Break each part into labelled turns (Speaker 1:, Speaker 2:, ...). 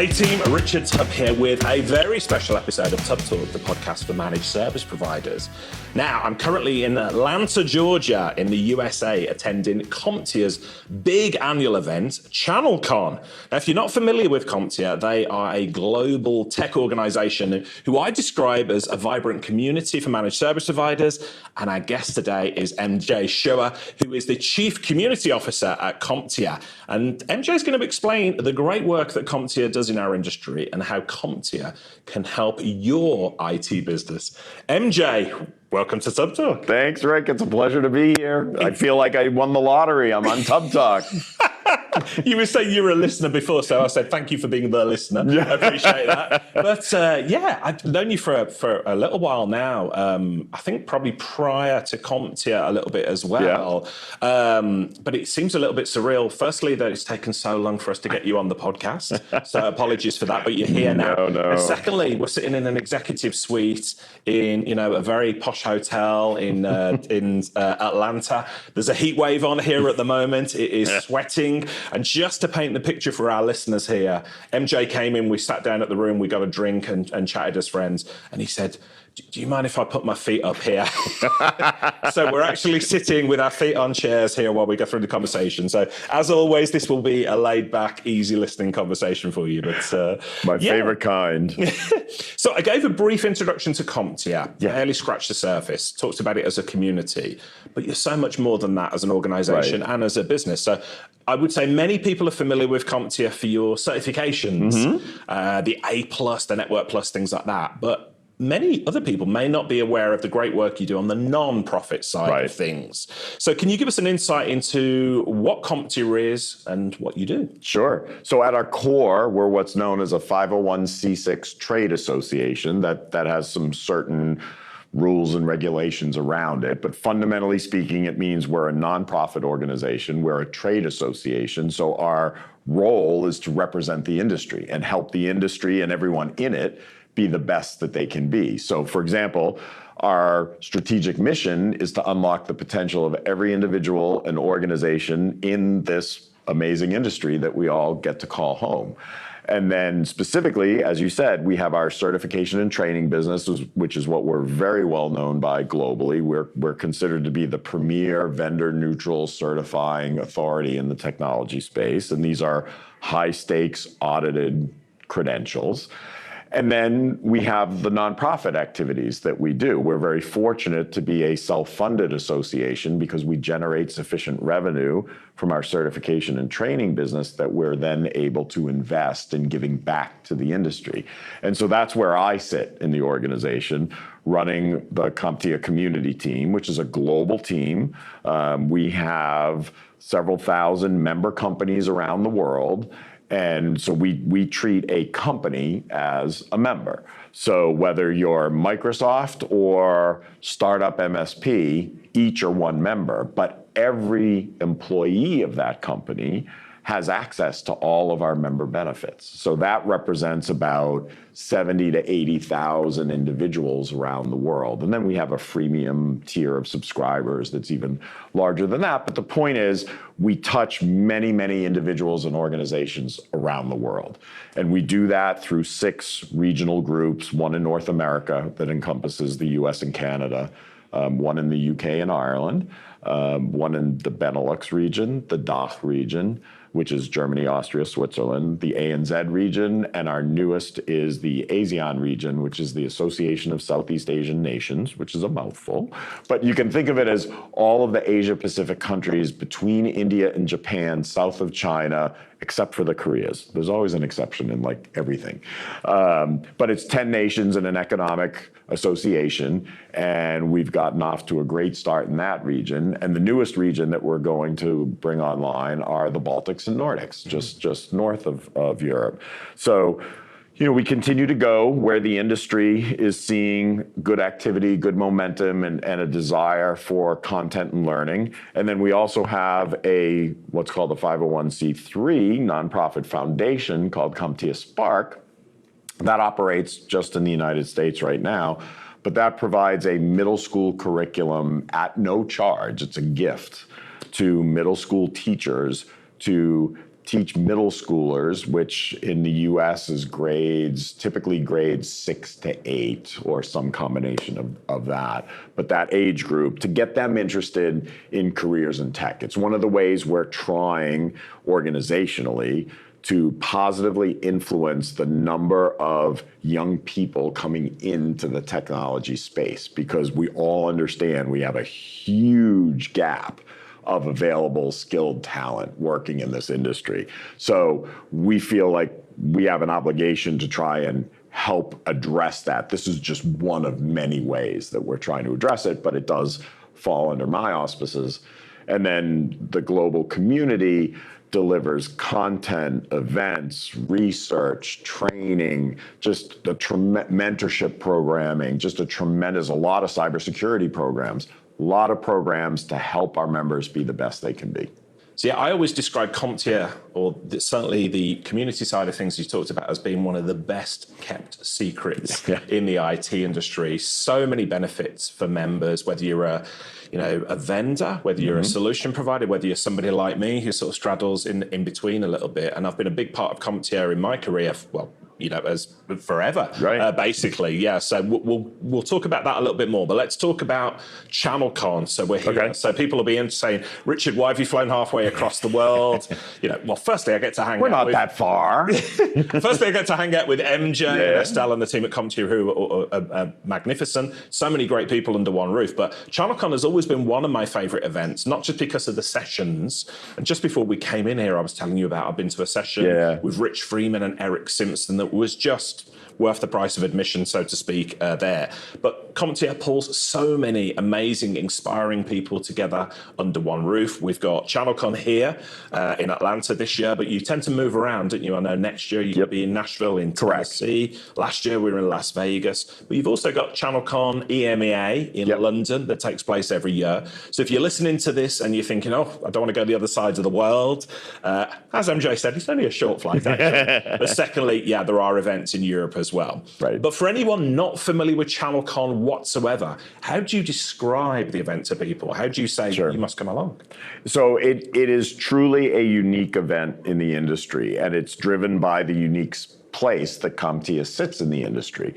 Speaker 1: Hey team, Richard Tubb here with a very special episode of Tubb Talk, the podcast for managed service providers. Now, I'm currently in Atlanta, Georgia, in the USA, attending CompTIA's big annual event, ChannelCon. Now, if you're not familiar with CompTIA, they are a global tech organization who I describe as a vibrant community for managed service providers. And our guest today is MJ Schauer, who is the Chief Community Officer at CompTIA. And MJ is going to explain the great work that CompTIA does in our industry and how CompTIA can help your IT business. MJ, welcome to Tubb Talk.
Speaker 2: Thanks, Rick. It's a pleasure to be here. I feel like I won the lottery. I'm on Tubb Talk.
Speaker 1: You were saying you were a listener before, so I said thank you for being the listener. I appreciate that. But yeah, I've known you for a little while now. I think probably prior to CompTIA a little bit as well. Yeah. But it seems a little bit surreal. Firstly, that it's taken so long for us to get you on the podcast. So apologies for that, but you're here now.
Speaker 2: No.
Speaker 1: And secondly, we're sitting in an executive suite in a very posh hotel in Atlanta. There's a heat wave on here at the moment. It is sweating. And just to paint the picture for our listeners here, MJ came in, we sat down at the room, we got a drink and chatted as friends. And he said, do you mind if I put my feet up here? So we're actually sitting with our feet on chairs here while we go through the conversation. So as always, this will be a laid back, easy listening conversation for you. But
Speaker 2: my favorite kind.
Speaker 1: So I gave a brief introduction to CompTIA, barely scratched the surface, talked about it as a community, but you're so much more than that as an organization and as a business. So I would say many people are familiar with CompTIA for your certifications, the A+, the Network Plus, things like that. But many other people may not be aware of the great work you do on the non-profit side of things. So can you give us an insight into what CompTIA is and what you do?
Speaker 2: Sure. So at our core, we're what's known as a 501c6 trade association that has some certain rules and regulations around it. But fundamentally speaking, it means we're a nonprofit organization. We're a trade association. So our role is to represent the industry and help the industry and everyone in it be the best that they can be. So for example, our strategic mission is to unlock the potential of every individual and organization in this amazing industry that we all get to call home. And then specifically, as you said, we have our certification and training business, which is what we're very well known by globally. We're considered to be the premier vendor neutral certifying authority in the technology space. And these are high stakes audited credentials. And then we have the nonprofit activities that we do. We're very fortunate to be a self-funded association because we generate sufficient revenue from our certification and training business that we're then able to invest in giving back to the industry. And so that's where I sit in the organization, running the CompTIA community team, which is a global team. We have several thousand member companies around the world. And so we treat a company as a member. So whether you're Microsoft or startup MSP, each are one member, but every employee of that company has access to all of our member benefits. So that represents about 70 to 80,000 individuals around the world. And then we have a freemium tier of subscribers that's even larger than that. But the point is, we touch many, many individuals and organizations around the world. And we do that through 6 regional groups, one in North America that encompasses the US and Canada, one in the UK and Ireland, one in the Benelux region, the DACH region, which is Germany, Austria, Switzerland, the ANZ region, and our newest is the ASEAN region, which is the Association of Southeast Asian Nations, which is a mouthful. But you can think of it as all of the Asia-Pacific countries between India and Japan, south of China, except for the Koreas. There's always an exception in like everything. But it's 10 nations in an economic association, and we've gotten off to a great start in that region. And the newest region that we're going to bring online are the Baltics and Nordics, just north of Europe. So, you know, we continue to go where the industry is seeing good activity, good momentum, and a desire for content and learning. And then we also have what's called a 501c3 nonprofit foundation called CompTIA Spark that operates just in the United States right now. But that provides a middle school curriculum at no charge. It's a gift to middle school teachers to teach middle schoolers, which in the US is typically grades 6 to 8 or some combination of that. But that age group, to get them interested in careers in tech. It's one of the ways we're trying organizationally to positively influence the number of young people coming into the technology space, because we all understand we have a huge gap of available skilled talent working in this industry. So we feel like we have an obligation to try and help address that. This is just one of many ways that we're trying to address it, but it does fall under my auspices. And then the global community delivers content, events, research, training, just the mentorship programming, just a lot of cybersecurity programs, a lot of programs to help our members be the best they can be.
Speaker 1: So yeah, I always describe CompTIA, or certainly the community side of things you talked about, as being one of the best kept secrets in the IT industry. So many benefits for members, whether you're a vendor, whether you're a solution provider, whether you're somebody like me who sort of straddles in between a little bit. And I've been a big part of CompTIA in my career, as forever, basically. Yeah, so we'll talk about that a little bit more, but let's talk about ChannelCon. So we're here. Okay. So people will be saying, Richard, why have you flown halfway across the world? Well, firstly, I get to hang out.
Speaker 2: We're not that far.
Speaker 1: Firstly, I get to hang out with MJ and Estelle and the team at CompTIA, who are magnificent. So many great people under one roof. But ChannelCon has always been one of my favorite events, not just because of the sessions. And just before we came in here, I was telling you about, I've been to a session with Rich Freeman and Eric Simpson that was just worth the price of admission, so to speak, there. But CompTIA pulls so many amazing, inspiring people together under one roof. We've got ChannelCon here in Atlanta this year, but you tend to move around, don't you? I know next year you'll be in Nashville, in Tennessee. Last year we were in Las Vegas. But you've also got ChannelCon EMEA in London that takes place every year. So if you're listening to this and you're thinking, I don't want to go the other side of the world, as MJ said, it's only a short flight, actually. But secondly, there are events in Europe as well. Right. But for anyone not familiar with ChannelCon whatsoever, how do you describe the event to people? How do you say you must come along?
Speaker 2: So it is truly a unique event in the industry, and it's driven by the unique place that CompTIA sits in the industry.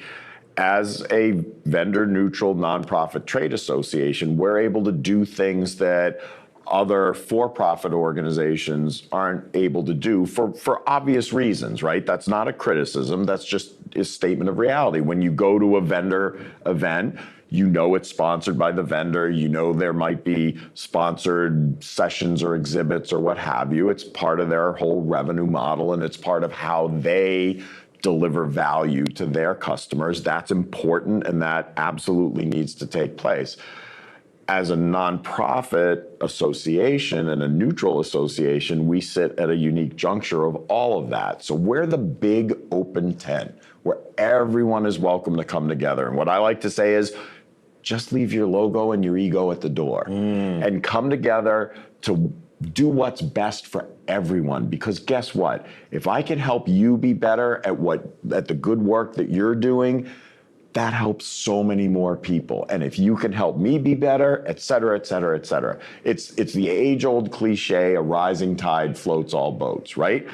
Speaker 2: As a vendor-neutral nonprofit trade association, we're able to do things that other for-profit organizations aren't able to do for obvious reasons, right? That's not a criticism. That's just a statement of reality. When you go to a vendor event, it's sponsored by the vendor. There might be sponsored sessions or exhibits or what have you. It's part of their whole revenue model, and it's part of how they deliver value to their customers. That's important, and that absolutely needs to take place. As a nonprofit association and a neutral association, we sit at a unique juncture of all of that. So we're the big open tent where everyone is welcome to come together. And what I like to say is, just leave your logo and your ego at the door and come together to do what's best for everyone. Because guess what? If I can help you be better at the good work that you're doing, that helps so many more people. And if you can help me be better, et cetera, et cetera, et cetera. It's the age-old cliche, a rising tide floats all boats, right?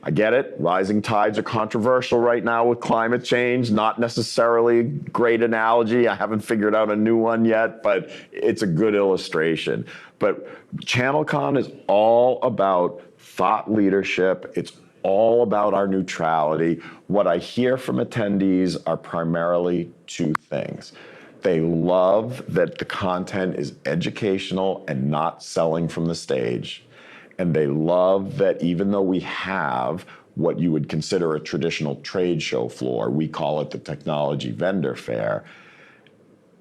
Speaker 2: I get it. Rising tides are controversial right now with climate change. Not necessarily a great analogy. I haven't figured out a new one yet, but it's a good illustration. But ChannelCon is all about thought leadership. It's all about our neutrality. What I hear from attendees are primarily two things. They love that the content is educational and not selling from the stage. And they love that even though we have what you would consider a traditional trade show floor, we call it the Technology Vendor Fair,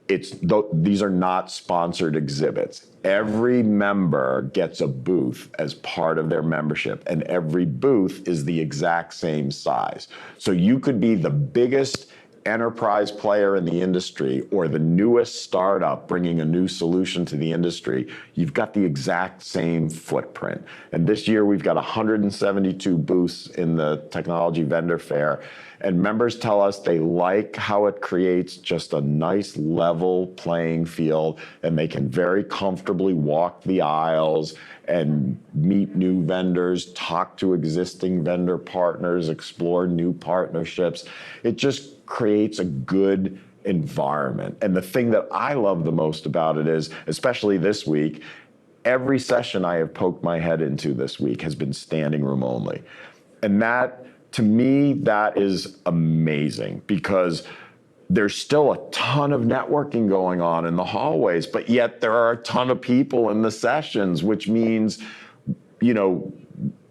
Speaker 2: these are not sponsored exhibits. Every member gets a booth as part of their membership, and every booth is the exact same size. So you could be the biggest enterprise player in the industry or the newest startup bringing a new solution to the industry. You've got the exact same footprint. And this year we've got 172 booths in the Technology Vendor Fair. And members tell us they like how it creates just a nice level playing field, and they can very comfortably walk the aisles and meet new vendors, talk to existing vendor partners, explore new partnerships. It just creates a good environment. And the thing that I love the most about it is, especially this week, every session I have poked my head into this week has been standing room only. And that, to me, that is amazing, because there's still a ton of networking going on in the hallways, but yet there are a ton of people in the sessions, which means, you know,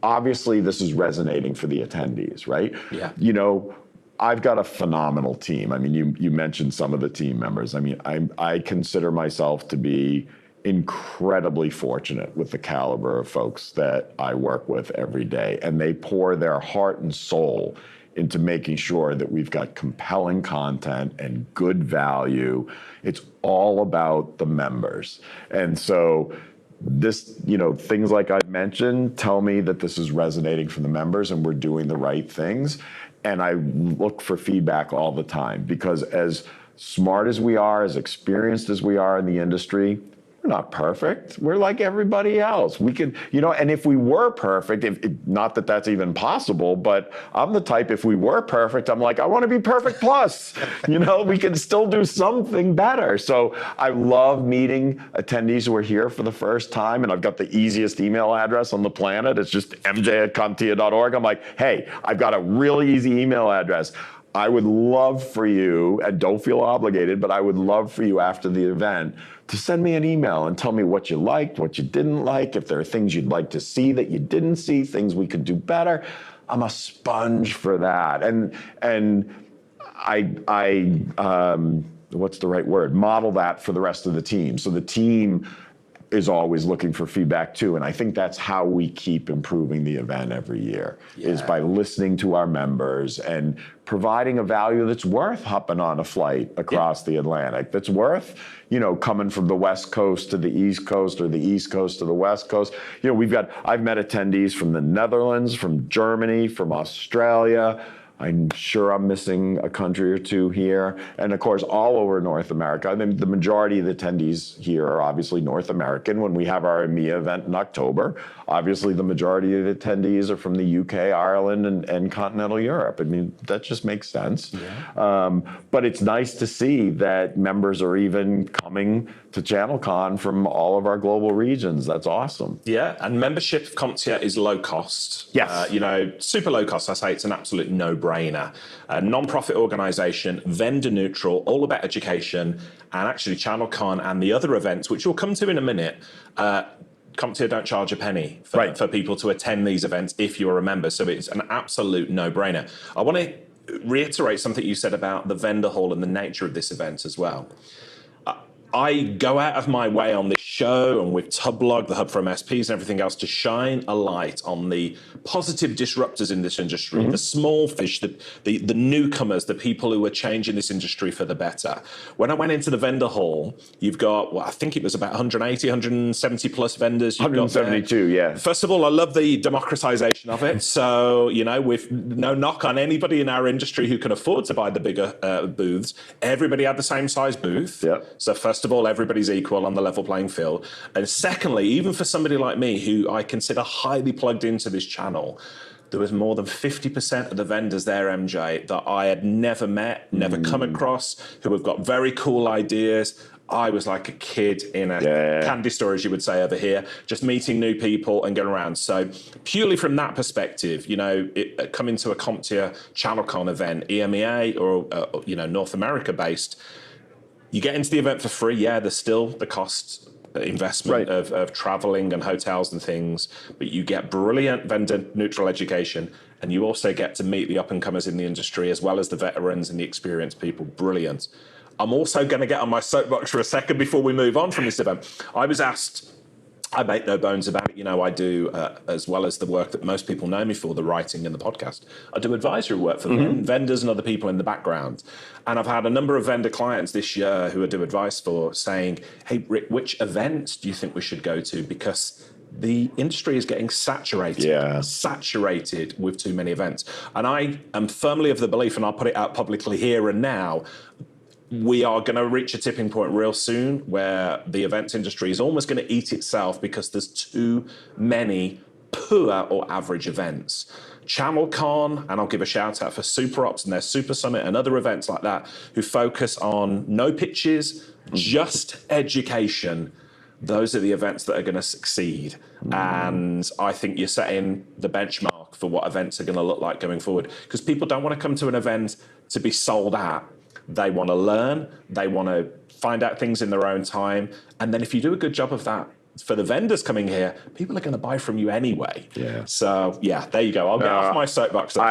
Speaker 2: obviously this is resonating for the attendees, right?
Speaker 1: Yeah.
Speaker 2: You know, I've got a phenomenal team. I mean, you mentioned some of the team members. I mean, I consider myself to be incredibly fortunate with the caliber of folks that I work with every day, and they pour their heart and soul into making sure that we've got compelling content and good value. It's all about the members. And so this, you know, things like I mentioned tell me that this is resonating for the members and we're doing the right things. And I look for feedback all the time, because as smart as we are, as experienced as we are in the industry, we're not perfect. We're like everybody else. We could, you know, and if we were perfect, not that that's even possible, but I'm the type, if we were perfect, I'm like, I want to be perfect plus. You know, we can still do something better. So I love meeting attendees who are here for the first time, and I've got the easiest email address on the planet. It's just mj@comptia.org. I'm like, hey, I've got a really easy email address. I would love for you, and don't feel obligated, but I would love for you after the event to send me an email and tell me what you liked, what you didn't like, if there are things you'd like to see that you didn't see, things we could do better. I'm a sponge for that. And I what's the right word? Model that for the rest of the team. So the team is always looking for feedback too. And I think that's how we keep improving the event every year, is by listening to our members and providing a value that's worth hopping on a flight across the Atlantic, that's worth, you know, coming from the West Coast to the East Coast, or the East Coast to the West Coast. You know, I've met attendees from the Netherlands, from Germany, from Australia. I'm sure I'm missing a country or two here. And of course, all over North America. I mean, the majority of the attendees here are obviously North American. When we have our EMEA event in October, obviously the majority of the attendees are from the UK, Ireland, and continental Europe. I mean, that just makes sense. Yeah. But it's nice to see that members are even coming to ChannelCon from all of our global regions. That's awesome.
Speaker 1: Yeah, and membership of CompTIA is low cost.
Speaker 2: Yes.
Speaker 1: You know, super low cost. I say it's an absolute no-brainer. A non-profit organization, vendor neutral, all about education, and actually ChannelCon and the other events, which we'll come to in a minute, CompTIA don't charge a penny for people to attend these events if you're a member. So it's an absolute no-brainer. I want to reiterate something you said about the vendor hall and the nature of this event as well. I go out of my way on this show and with Tublog, the hub for MSPs and everything else, to shine a light on the positive disruptors in this industry, the small fish, the newcomers, the people who are changing this industry for the better. When I went into the vendor hall, you've got, well, I think it was about 180, 170 plus vendors.
Speaker 2: 172, yeah.
Speaker 1: First of all, I love the democratization of it. So, you know, with no knock on anybody in our industry who can afford to buy the bigger booths, everybody had the same size booth.
Speaker 2: Yep.
Speaker 1: So first of all, everybody's equal on the level playing field. And secondly, even for somebody like me, who I consider highly plugged into this channel, there was more than 50% of the vendors there, MJ, that I had never met, never come across, who have got very cool ideas. I was like a kid in a candy store, as you would say over here, just meeting new people and going around. So purely from that perspective, you know, coming to a CompTIA ChannelCon event, EMEA or you know, North America based, you get into the event for free. Yeah, there's still the cost investment of traveling and hotels and things, but you get brilliant vendor neutral education, and you also get to meet the up and comers in the industry as well as the veterans and the experienced people. Brilliant. I'm also going to get on my soapbox for a second before we move on from this event. I was asked, I make no bones about it, you know, I do, as well as the work that most people know me for, the writing and the podcast, I do advisory work for vendors and other people in the background. And I've had a number of vendor clients this year who I do advice for saying, hey, Rick, which events do you think we should go to? Because the industry is getting saturated with too many events. And I am firmly of the belief, and I'll put it out publicly here and now, we are going to reach a tipping point real soon where the events industry is almost going to eat itself because there's too many poor or average events. ChannelCon, and I'll give a shout out for Super Ops and their Super Summit and other events like that, who focus on no pitches, just education. Those are the events that are going to succeed. And I think you're setting the benchmark for what events are going to look like going forward. Because people don't want to come to an event to be sold at. They want to learn. They want to find out things in their own time. And then if you do a good job of that, for the vendors coming here, people are going to buy from you anyway.
Speaker 2: Yeah.
Speaker 1: So yeah, there you go. I'll get off my soapbox.
Speaker 2: Look,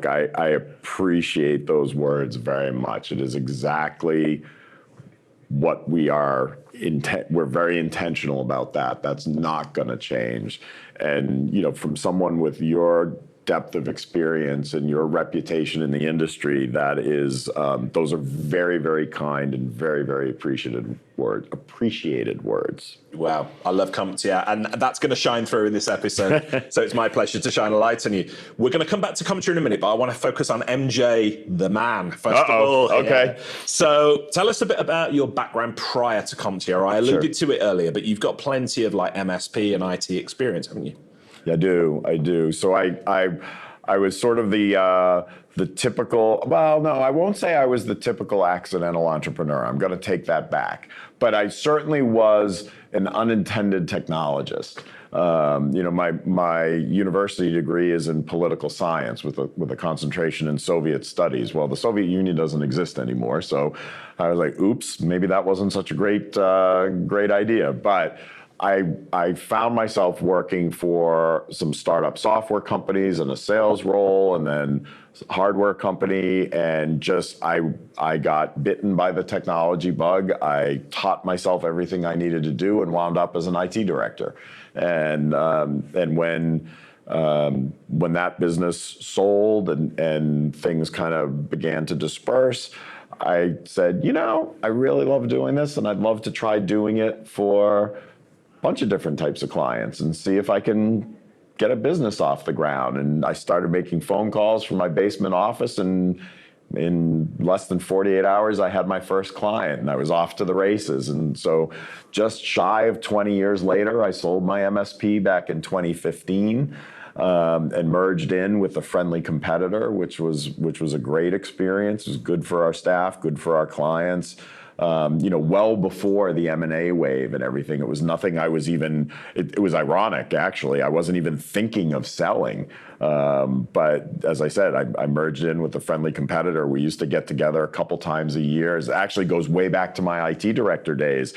Speaker 2: I appreciate those words very much. It is exactly what we are. We're very intentional about that. That's not going to change. And from someone with your depth of experience and your reputation in the industry, that is, those are very, very kind and very, very appreciated words.
Speaker 1: Wow, I love CompTIA, and that's going to shine through in this episode. So it's my pleasure to shine a light on you. We're going to come back to CompTIA in a minute, but I want to focus on MJ, the man, first of all.
Speaker 2: Okay.
Speaker 1: So tell us a bit about your background prior to CompTIA. I alluded to it earlier, but you've got plenty of MSP and IT experience, haven't you?
Speaker 2: I do. So I was sort of the typical, well, no, I won't say I was the typical accidental entrepreneur. I'm going to take that back. But I certainly was an unintended technologist. My university degree is in political science with a concentration in Soviet studies. Well, the Soviet Union doesn't exist anymore. So I was like, oops, maybe that wasn't such a great idea. But I found myself working for some startup software companies in a sales role, and then a hardware company, and just I got bitten by the technology bug. I taught myself everything I needed to do and wound up as an IT director. And when that business sold and things kind of began to disperse, I said, I really love doing this, and I'd love to try doing it for bunch of different types of clients and see if I can get a business off the ground. And I started making phone calls from my basement office, and in less than 48 hours, I had my first client, and I was off to the races. And so just shy of 20 years later, I sold my MSP back in 2015 and merged in with a friendly competitor, which was a great experience. It was good for our staff, good for our clients. Well before the M&A wave and everything. It was nothing I was even, it was ironic, actually. I wasn't even thinking of selling. But as I said, I merged in with a friendly competitor. We used to get together a couple times a year. It actually goes way back to my IT director days.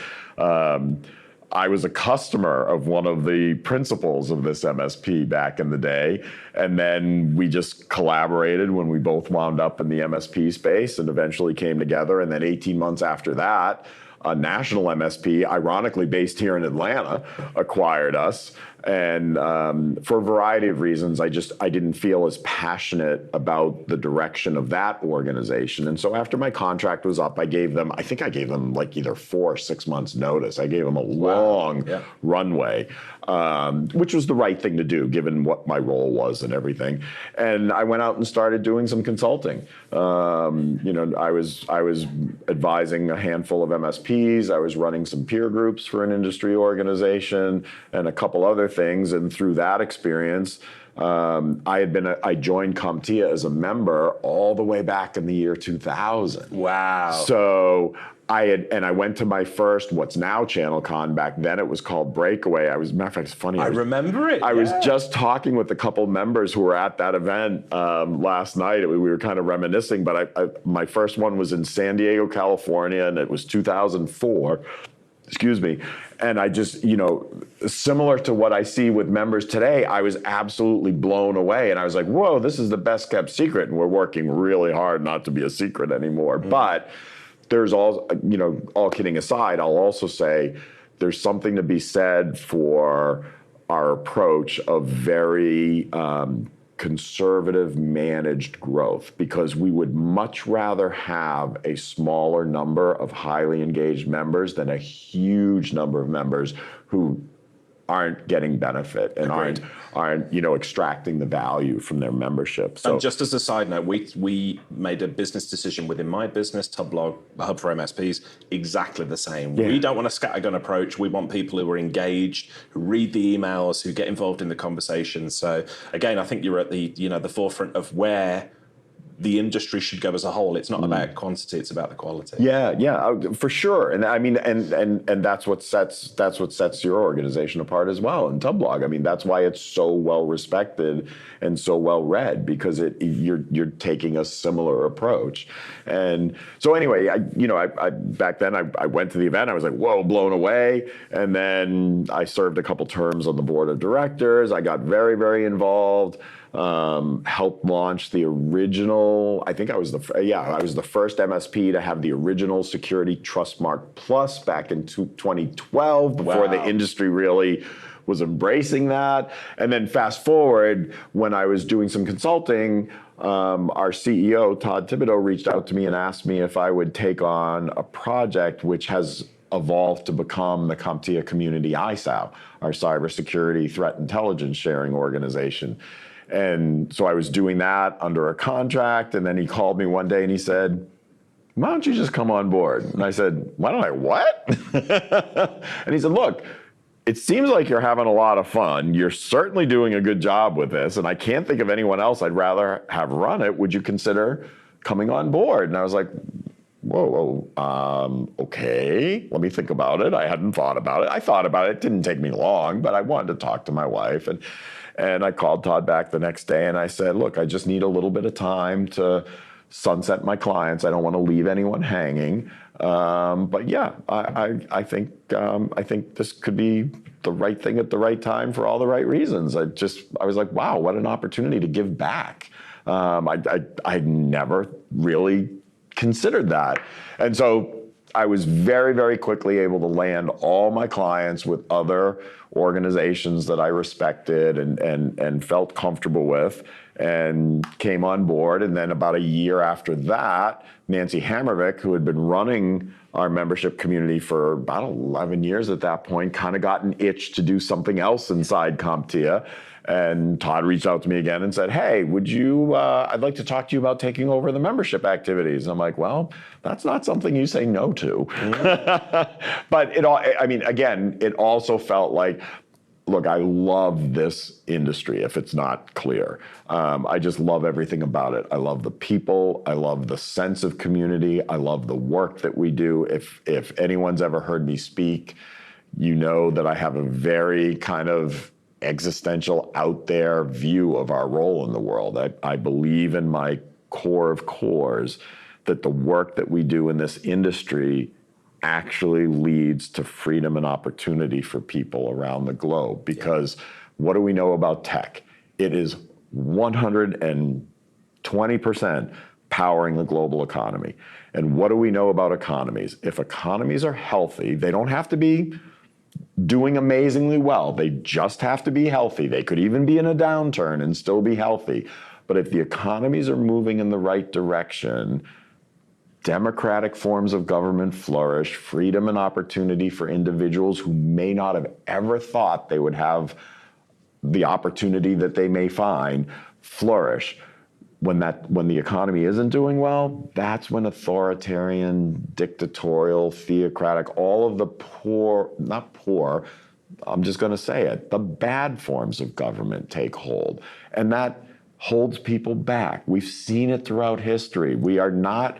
Speaker 2: I was a customer of one of the principals of this MSP back in the day. And then we just collaborated when we both wound up in the MSP space and eventually came together. And then 18 months after that, a national MSP, ironically based here in Atlanta, acquired us. And for a variety of reasons, I didn't feel as passionate about the direction of that organization. And so after my contract was up, I think I gave them like either 4 or 6 months notice. I gave them a long runway, which was the right thing to do given what my role was and everything. And I went out and started doing some consulting. I was advising a handful of MSPs. I was running some peer groups for an industry organization and a couple other things. And through that experience, I joined CompTIA as a member all the way back in the year 2000.
Speaker 1: Wow.
Speaker 2: So I went to my first, what's now ChannelCon. Back then it was called Breakaway. Matter of fact, it's funny.
Speaker 1: I remember it.
Speaker 2: I was just talking with a couple members who were at that event last night. We were kind of reminiscing, but my first one was in San Diego, California, and it was 2004. Excuse me. And I just, similar to what I see with members today, I was absolutely blown away. And I was like, whoa, this is the best kept secret. And we're working really hard not to be a secret anymore. Mm-hmm. But there's all kidding aside, I'll also say there's something to be said for our approach of very conservative managed growth, because we would much rather have a smaller number of highly engaged members than a huge number of members who aren't getting benefit and
Speaker 1: Agreed.
Speaker 2: aren't extracting the value from their membership. So
Speaker 1: And just as a side note, we made a business decision within my business, Tubb Hub for MSPs, exactly the same.
Speaker 2: Yeah.
Speaker 1: We don't want a scattergun approach. We want people who are engaged, who read the emails, who get involved in the conversation. So again, I think you're at the the forefront of where the industry should go as a whole. It's not about quantity; it's about the quality.
Speaker 2: Yeah, for sure. And I mean, and that's what sets your organization apart as well. And Tubblog, I mean, that's why it's so well respected and so well read, because you're taking a similar approach. And so anyway, I back then I went to the event. I was like, whoa, blown away. And then I served a couple terms on the board of directors. I got very, very involved. Helped launch the original, I think I was the first MSP to have the original Security Trustmark Plus back in 2012, before the industry really was embracing that. And then fast forward, when I was doing some consulting, our CEO, Todd Thibodeau, reached out to me and asked me if I would take on a project which has evolved to become the CompTIA Community ISAO, our cybersecurity threat intelligence sharing organization. And so I was doing that under a contract, and then he called me one day and he said, why don't you just come on board? And I said, why don't I what? And he said, look, it seems like you're having a lot of fun. You're certainly doing a good job with this, and I can't think of anyone else I'd rather have run it. Would you consider coming on board? And I was like, whoa, okay, let me think about it. I hadn't thought about it. I thought about it. It didn't take me long, but I wanted to talk to my wife. And I called Todd back the next day and I said, look, I just need a little bit of time to sunset my clients. I don't want to leave anyone hanging. But yeah, I think this could be the right thing at the right time for all the right reasons. I was like, wow, what an opportunity to give back. I'd never really considered that. And so I was very, very quickly able to land all my clients with other organizations that I respected and felt comfortable with, and came on board. And then about a year after that, Nancy Hammervick, who had been running our membership community for about 11 years at that point, kind of got an itch to do something else inside CompTIA. And Todd reached out to me again and said, hey, I'd like to talk to you about taking over the membership activities. And I'm like, well, that's not something you say no to. But it also felt like, look, I love this industry, if it's not clear. I just love everything about it. I love the people. I love the sense of community. I love the work that we do. If anyone's ever heard me speak, you know that I have a very kind of existential, out there view of our role in the world. I believe in my core of cores that the work that we do in this industry actually leads to freedom and opportunity for people around the globe. Because what do we know about tech? It is 120% powering the global economy. And what do we know about economies? If economies are healthy, they don't have to be doing amazingly well. They just have to be healthy. They could even be in a downturn and still be healthy. But if the economies are moving in the right direction, democratic forms of government flourish, freedom and opportunity for individuals who may not have ever thought they would have the opportunity that they may find flourish. When the economy isn't doing well, that's when authoritarian, dictatorial, theocratic, all of the I'm just going to say it, the bad forms of government take hold. And that holds people back. We've seen it throughout history. We are not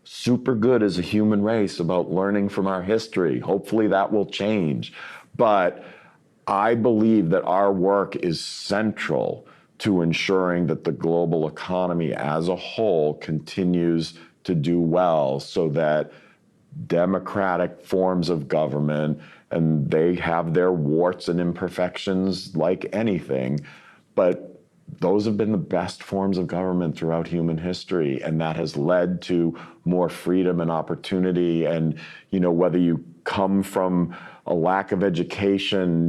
Speaker 2: super good as a human race about learning from our history. Hopefully that will change. But I believe that our work is central to ensuring that the global economy as a whole continues to do well, so that democratic forms of government, and they have their warts and imperfections like anything, but those have been the best forms of government throughout human history, and that has led to more freedom and opportunity. And whether you come from a lack of education,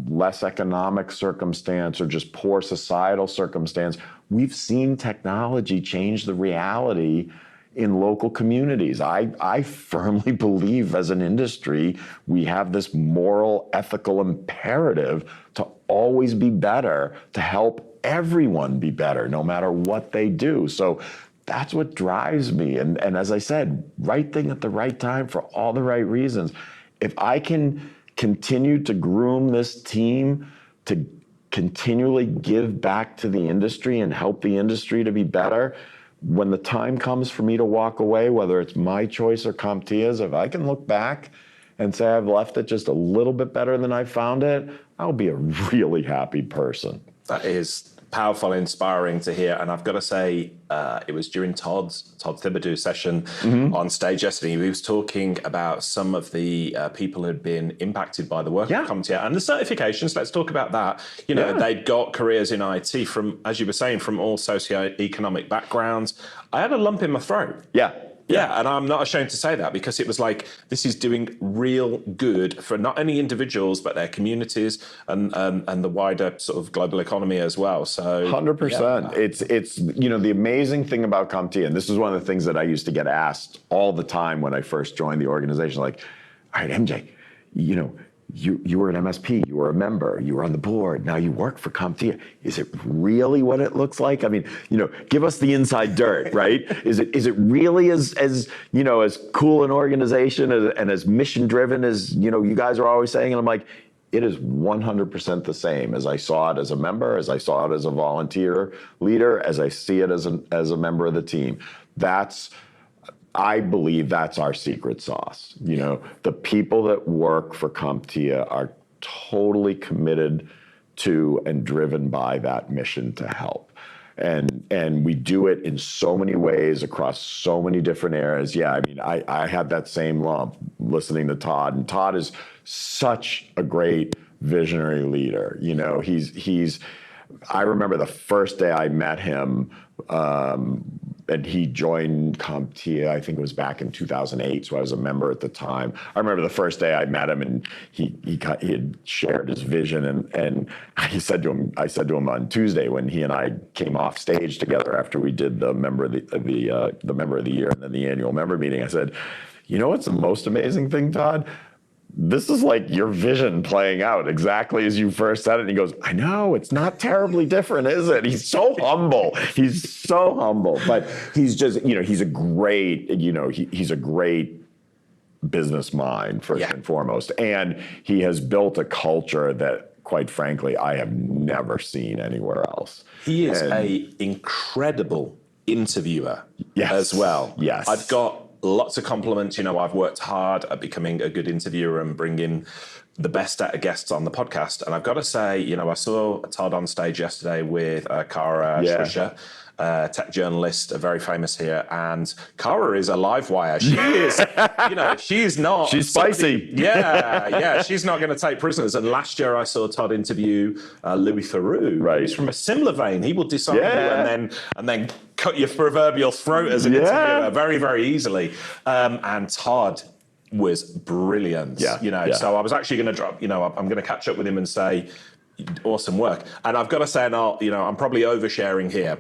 Speaker 2: less economic circumstance, or just poor societal circumstance. We've seen technology change the reality in local communities. I firmly believe as an industry, we have this moral, ethical imperative to always be better, to help everyone be better, no matter what they do. So that's what drives me. And as I said, right thing at the right time for all the right reasons. If I can continue to groom this team to continually give back to the industry and help the industry to be better, when the time comes for me to walk away, whether it's my choice or CompTIA's, if I can look back and say I've left it just a little bit better than I found it, I'll be a really happy person.
Speaker 1: That is powerful, inspiring to hear. And I've got to say, it was during Todd Thibodeau's session on stage yesterday. He was talking about some of the people who had been impacted by the work of CompTIA and the certifications. Let's talk about that. They'd got careers in IT from, as you were saying, from all socioeconomic backgrounds. I had a lump in my throat. Yeah, and I'm not ashamed to say that, because it was like, this is doing real good for not only individuals, but their communities and the wider sort of global economy as well. So
Speaker 2: 100%. It's the amazing thing about CompTIA, and this is one of the things that I used to get asked all the time when I first joined the organization, like, all right, MJ, you were an MSP, you were a member, you were on the board, now you work for CompTIA. Is it really what it looks like? I mean, give us the inside dirt, right? Is it really as cool an organization and as mission driven as you guys are always saying? And I'm like, it is 100% the same as I saw it as a member, as I saw it as a volunteer leader, as I see it as a member of the team. I believe that's our secret sauce. The people that work for CompTIA are totally committed to and driven by that mission to help. And we do it in so many ways across so many different areas. Yeah, I mean, I had that same lump listening to Todd, and Todd is such a great visionary leader. I remember the first day I met him, and he joined CompTIA, I think it was back in 2008, so I was a member at the time. I remember the first day I met him, and he had shared his vision, and I said to him on Tuesday when he and I came off stage together after we did the member of the member of the year and then the annual member meeting, I said, what's the most amazing thing, Todd? This is like your vision playing out exactly as you first said it. And he goes, I know, it's not terribly different, is it? He's so humble. But he's just, he's a great, he's a great business mind first and foremost. And he has built a culture that, quite frankly, I have never seen anywhere else.
Speaker 1: He is an incredible interviewer as well.
Speaker 2: Yes.
Speaker 1: I've got lots of compliments. I've worked hard at becoming a good interviewer and bringing the best out of guests on the podcast. And I've got to say, I saw Todd on stage yesterday with Kara Swisher, tech journalist, very famous here. And Kara is a live wire. She is, she's not.
Speaker 2: She's spicy.
Speaker 1: She's not going to take prisoners. And last year I saw Todd interview Louis Theroux.
Speaker 2: Right.
Speaker 1: He's from a similar vein. He will disarm you and then cut your proverbial throat as an interviewer very, very easily. And Todd was brilliant. So I was actually going to drop, I'm going to catch up with him and say, awesome work. And I've got to say, and I'm probably oversharing here.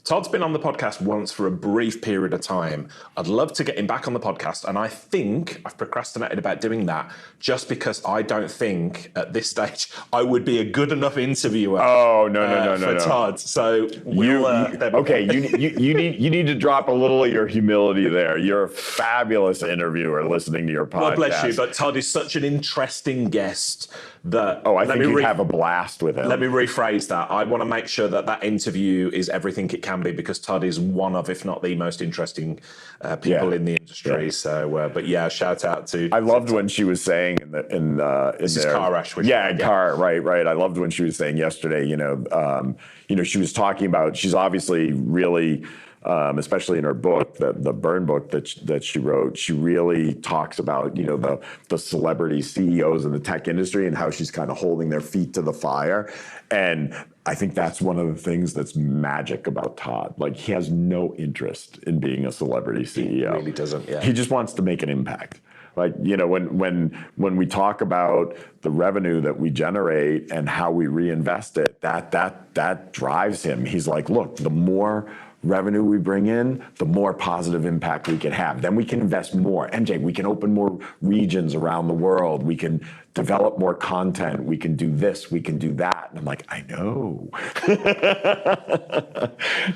Speaker 1: Todd's been on the podcast once for a brief period of time. I'd love to get him back on the podcast, and I think I've procrastinated about doing that just because I don't think at this stage I would be a good enough interviewer.
Speaker 2: No.
Speaker 1: Todd. So
Speaker 2: you need to drop a little of your humility there. You're a fabulous interviewer listening to your podcast.
Speaker 1: God bless you, but Todd is such an interesting guest that
Speaker 2: I think you'd have a blast with him.
Speaker 1: Let me rephrase that. I want to make sure that interview is everything it can be, because Todd is one of, if not the most interesting people in the industry. So, shout out to.
Speaker 2: I loved when she was saying this is
Speaker 1: Kara.
Speaker 2: Kara, right. I loved when she was saying yesterday. She was talking about. She's obviously really. Especially in her book, the Burn book that she wrote, she really talks about the celebrity CEOs in the tech industry and how she's kind of holding their feet to the fire. And I think that's one of the things that's magic about Todd. Like, he has no interest in being a celebrity CEO.
Speaker 1: He really doesn't. Yeah.
Speaker 2: He just wants to make an impact. Like, when we talk about the revenue that we generate and how we reinvest it, that drives him. He's like, look, the more revenue we bring in, the more positive impact we can have. Then we can invest more. MJ, we can open more regions around the world. We can develop more content. We can do this. We can do that. And I'm like, I know.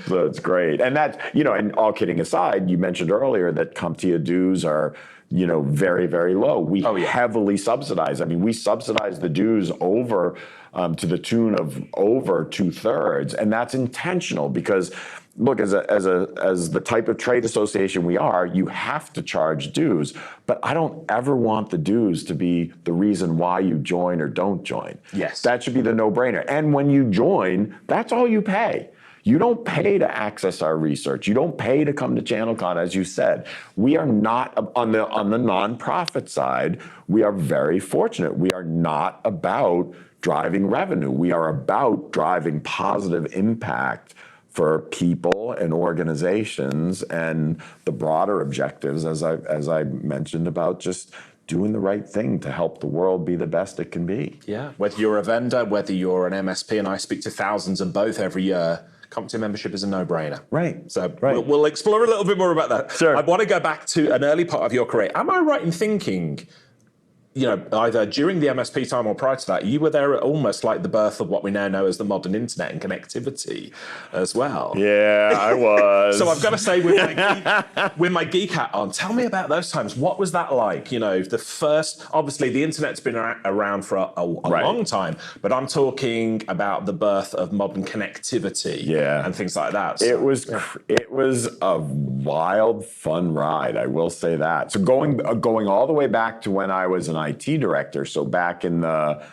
Speaker 2: So it's great. And that's, and all kidding aside, you mentioned earlier that CompTIA dues are, very, very low. We heavily subsidize. I mean, we subsidize the dues over to the tune of over 2/3. And that's intentional because, look, as the type of trade association we are, you have to charge dues. But I don't ever want the dues to be the reason why you join or don't join.
Speaker 1: Yes.
Speaker 2: That should be the no-brainer. And when you join, that's all you pay. You don't pay to access our research. You don't pay to come to ChannelCon, as you said. We are not, on the nonprofit side, we are very fortunate. We are not about driving revenue. We are about driving positive impact for people and organizations and the broader objectives, as I mentioned, about just doing the right thing to help the world be the best it can be.
Speaker 1: Yeah, whether you're a vendor, whether you're an MSP, and I speak to thousands of both every year, CompTIA membership is a no-brainer.
Speaker 2: Right.
Speaker 1: So
Speaker 2: right.
Speaker 1: We'll explore a little bit more about that.
Speaker 2: Sure.
Speaker 1: I want to go back to an early part of your career. Am I right in thinking, either during the MSP time or prior to that, you were there at almost like the birth of what we now know as the modern internet and connectivity as well?
Speaker 2: Yeah, I was.
Speaker 1: So I've got to say, with my geek hat on, tell me about those times. What was that like? The first, obviously the internet's been around for a long time, but I'm talking about the birth of modern connectivity and things like that. So,
Speaker 2: it was a wild, fun ride. I will say that. So going all the way back to when I was an IT director, so back in the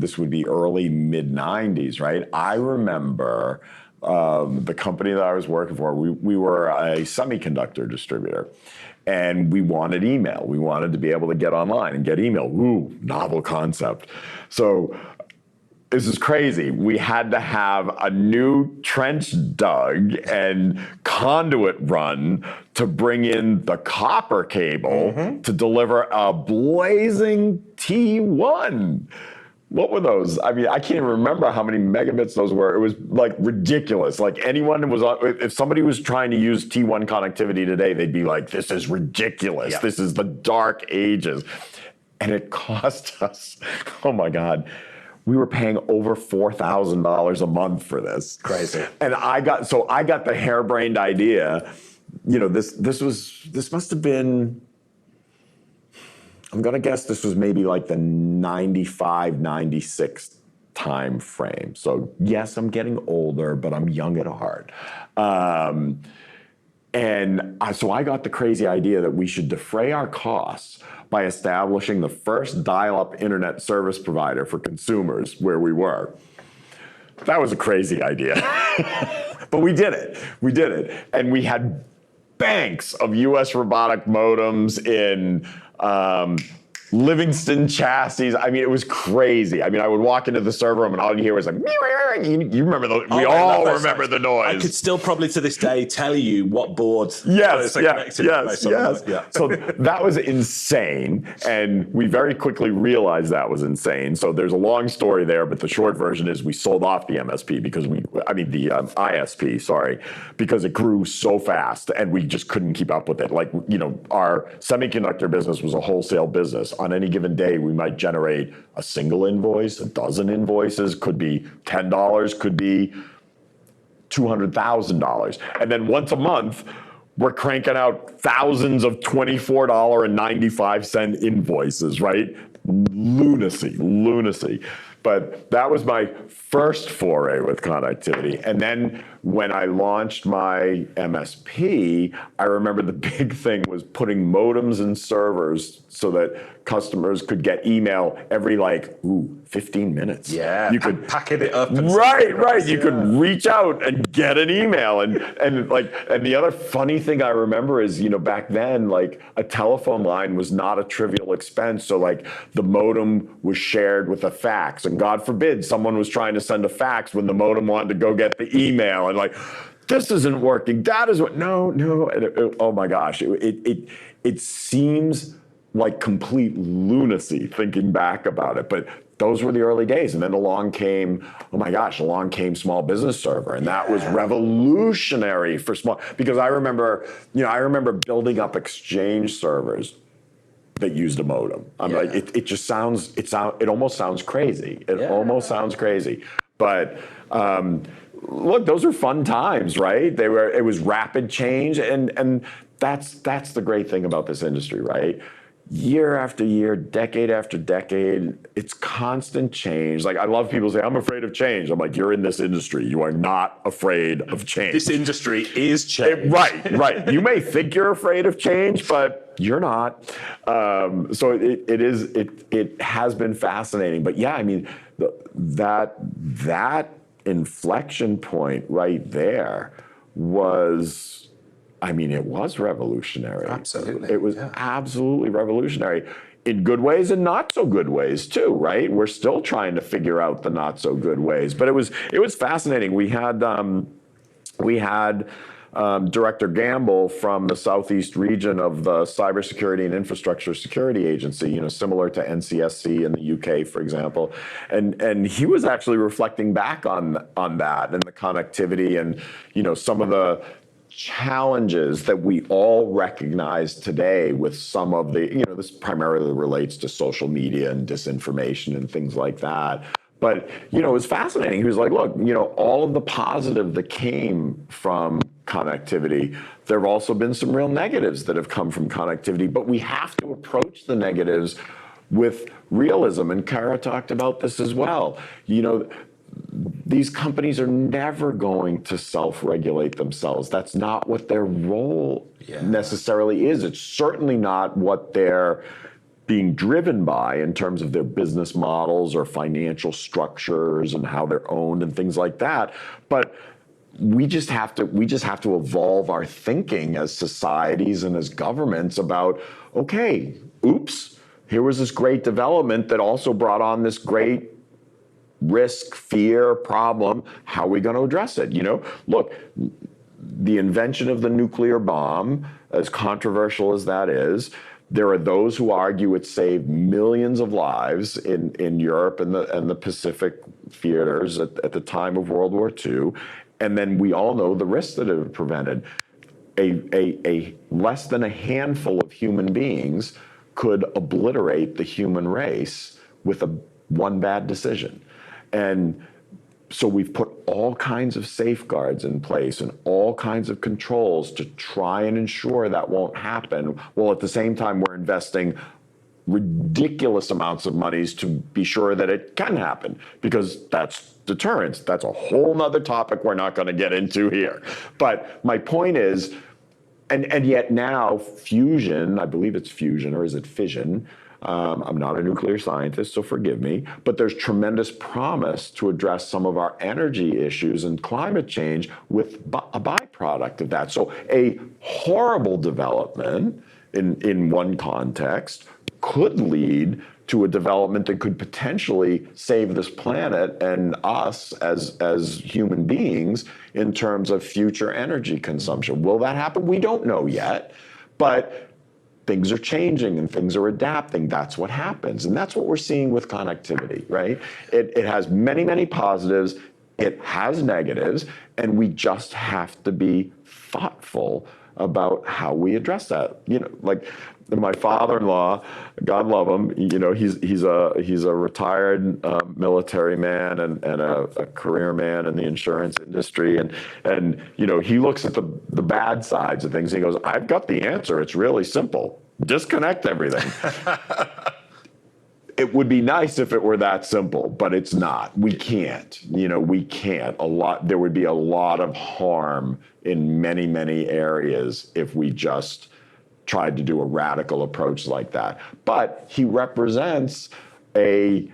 Speaker 2: this would be early mid 90s, right? I remember the company that I was working for. We were a semiconductor distributor, and we wanted email. We wanted to be able to get online and get email. Ooh, novel concept. So this is crazy. We had to have a new trench dug and conduit run to bring in the copper cable to deliver a blazing T1. What were those? I mean, I can't even remember how many megabits those were. It was like ridiculous. Like if somebody was trying to use T1 connectivity today, they'd be like, this is ridiculous.
Speaker 1: Yeah.
Speaker 2: This is the dark ages. And it cost us, oh my God, we were paying over $4,000 a month for this.
Speaker 1: Crazy.
Speaker 2: And I got the harebrained idea, this must have been, I'm gonna guess this was maybe like the 95, 96 time frame. So yes, I'm getting older, but I'm young at heart. So I got the crazy idea that we should defray our costs by establishing the first dial-up internet service provider for consumers where we were. That was a crazy idea. But we did it. And we had banks of US robotic modems in Livingston chassis. I mean, it was crazy. I mean, I would walk into the server room and all you hear was like, you remember we all remember the noise.
Speaker 1: I could still probably to this day tell you what board.
Speaker 2: Yes. So that was insane. And we very quickly realized that was insane. So there's a long story there, but the short version is we sold off the MSP the ISP, sorry, because it grew so fast and we just couldn't keep up with it. Like, our semiconductor business was a wholesale business. On any given day, we might generate a single invoice, a dozen invoices, could be $10, could be $200,000. And then once a month, we're cranking out thousands of $24.95 invoices, right? Lunacy. But that was my first foray with connectivity. And then when I launched my MSP, I remember the big thing was putting modems and servers so that customers could get email every 15 minutes.
Speaker 1: Yeah,
Speaker 2: you could
Speaker 1: packet it up.
Speaker 2: Right. You could reach out and get an email. And the other funny thing I remember is, back then, a telephone line was not a trivial expense. So the modem was shared with a fax. And God forbid someone was trying to send a fax when the modem wanted to go get the email. And this isn't working. That is what, no. And oh my gosh, it seems like complete lunacy thinking back about it. But those were the early days. And then along came Small Business Server. And that was revolutionary for small, because I remember building up Exchange servers that used a modem. I'm like, it almost sounds crazy. Almost sounds crazy. But look, those are fun times, right? It was rapid change. And that's the great thing about this industry, right? Year after year, decade after decade, it's constant change. Like, I love people say, I'm afraid of change. I'm like, you're in this industry. You are not afraid of change.
Speaker 1: This industry is change.
Speaker 2: Right. You may think you're afraid of change, but you're not. So it has been fascinating. But yeah, I mean, that inflection point right there was, I mean, it was revolutionary.
Speaker 1: Absolutely.
Speaker 2: It was absolutely revolutionary in good ways and not so good ways too, right? We're still trying to figure out the not so good ways, but it was fascinating. We had Director Gamble from the Southeast region of the Cybersecurity and Infrastructure Security Agency, similar to NCSC in the UK, for example. And he was actually reflecting back on that and the connectivity and, some of the challenges that we all recognize today with some of the, this primarily relates to social media and disinformation and things like that. But, it was fascinating. He was like, look, all of the positive that came from connectivity, there have also been some real negatives that have come from connectivity, but we have to approach the negatives with realism. And Kara talked about this as well. These companies are never going to self-regulate themselves. That's not what their role necessarily is. It's certainly not what they're being driven by in terms of their business models or financial structures and how they're owned and things like that. But we just have to evolve our thinking as societies and as governments about, okay, oops, here was this great development that also brought on this great risk, fear, problem. How are we going to address it? Look, the invention of the nuclear bomb, as controversial as that is, there are those who argue it saved millions of lives in Europe and the Pacific theaters at the time of World War II. And then we all know the risks that it prevented. A less than a handful of human beings could obliterate the human race with one bad decision. And so we've put all kinds of safeguards in place and all kinds of controls to try and ensure that won't happen. Well, at the same time, we're investing ridiculous amounts of monies to be sure that it can happen, because that's deterrence. That's a whole nother topic we're not going to get into here. But my point is, and yet now fusion, I believe it's fusion, or is it fission? I'm not a nuclear scientist, so forgive me, but there's tremendous promise to address some of our energy issues and climate change with a byproduct of that. So a horrible development in one context could lead to a development that could potentially save this planet and us as human beings in terms of future energy consumption. Will that happen? We don't know yet, but things are changing and things are adapting. That's what happens. And that's what we're seeing with connectivity, right? It has many, many positives. It has negatives. And we just have to be thoughtful about how we address that. Like my father-in-law, God love him, he's a retired military man and a career man in the insurance industry. And he looks at the bad sides of things. And he goes, I've got the answer. It's really simple. Disconnect everything. It would be nice if it were that simple, but it's not. We can't. We can't. There would be a lot of harm in many, many areas if we just tried to do a radical approach like that. But he represents a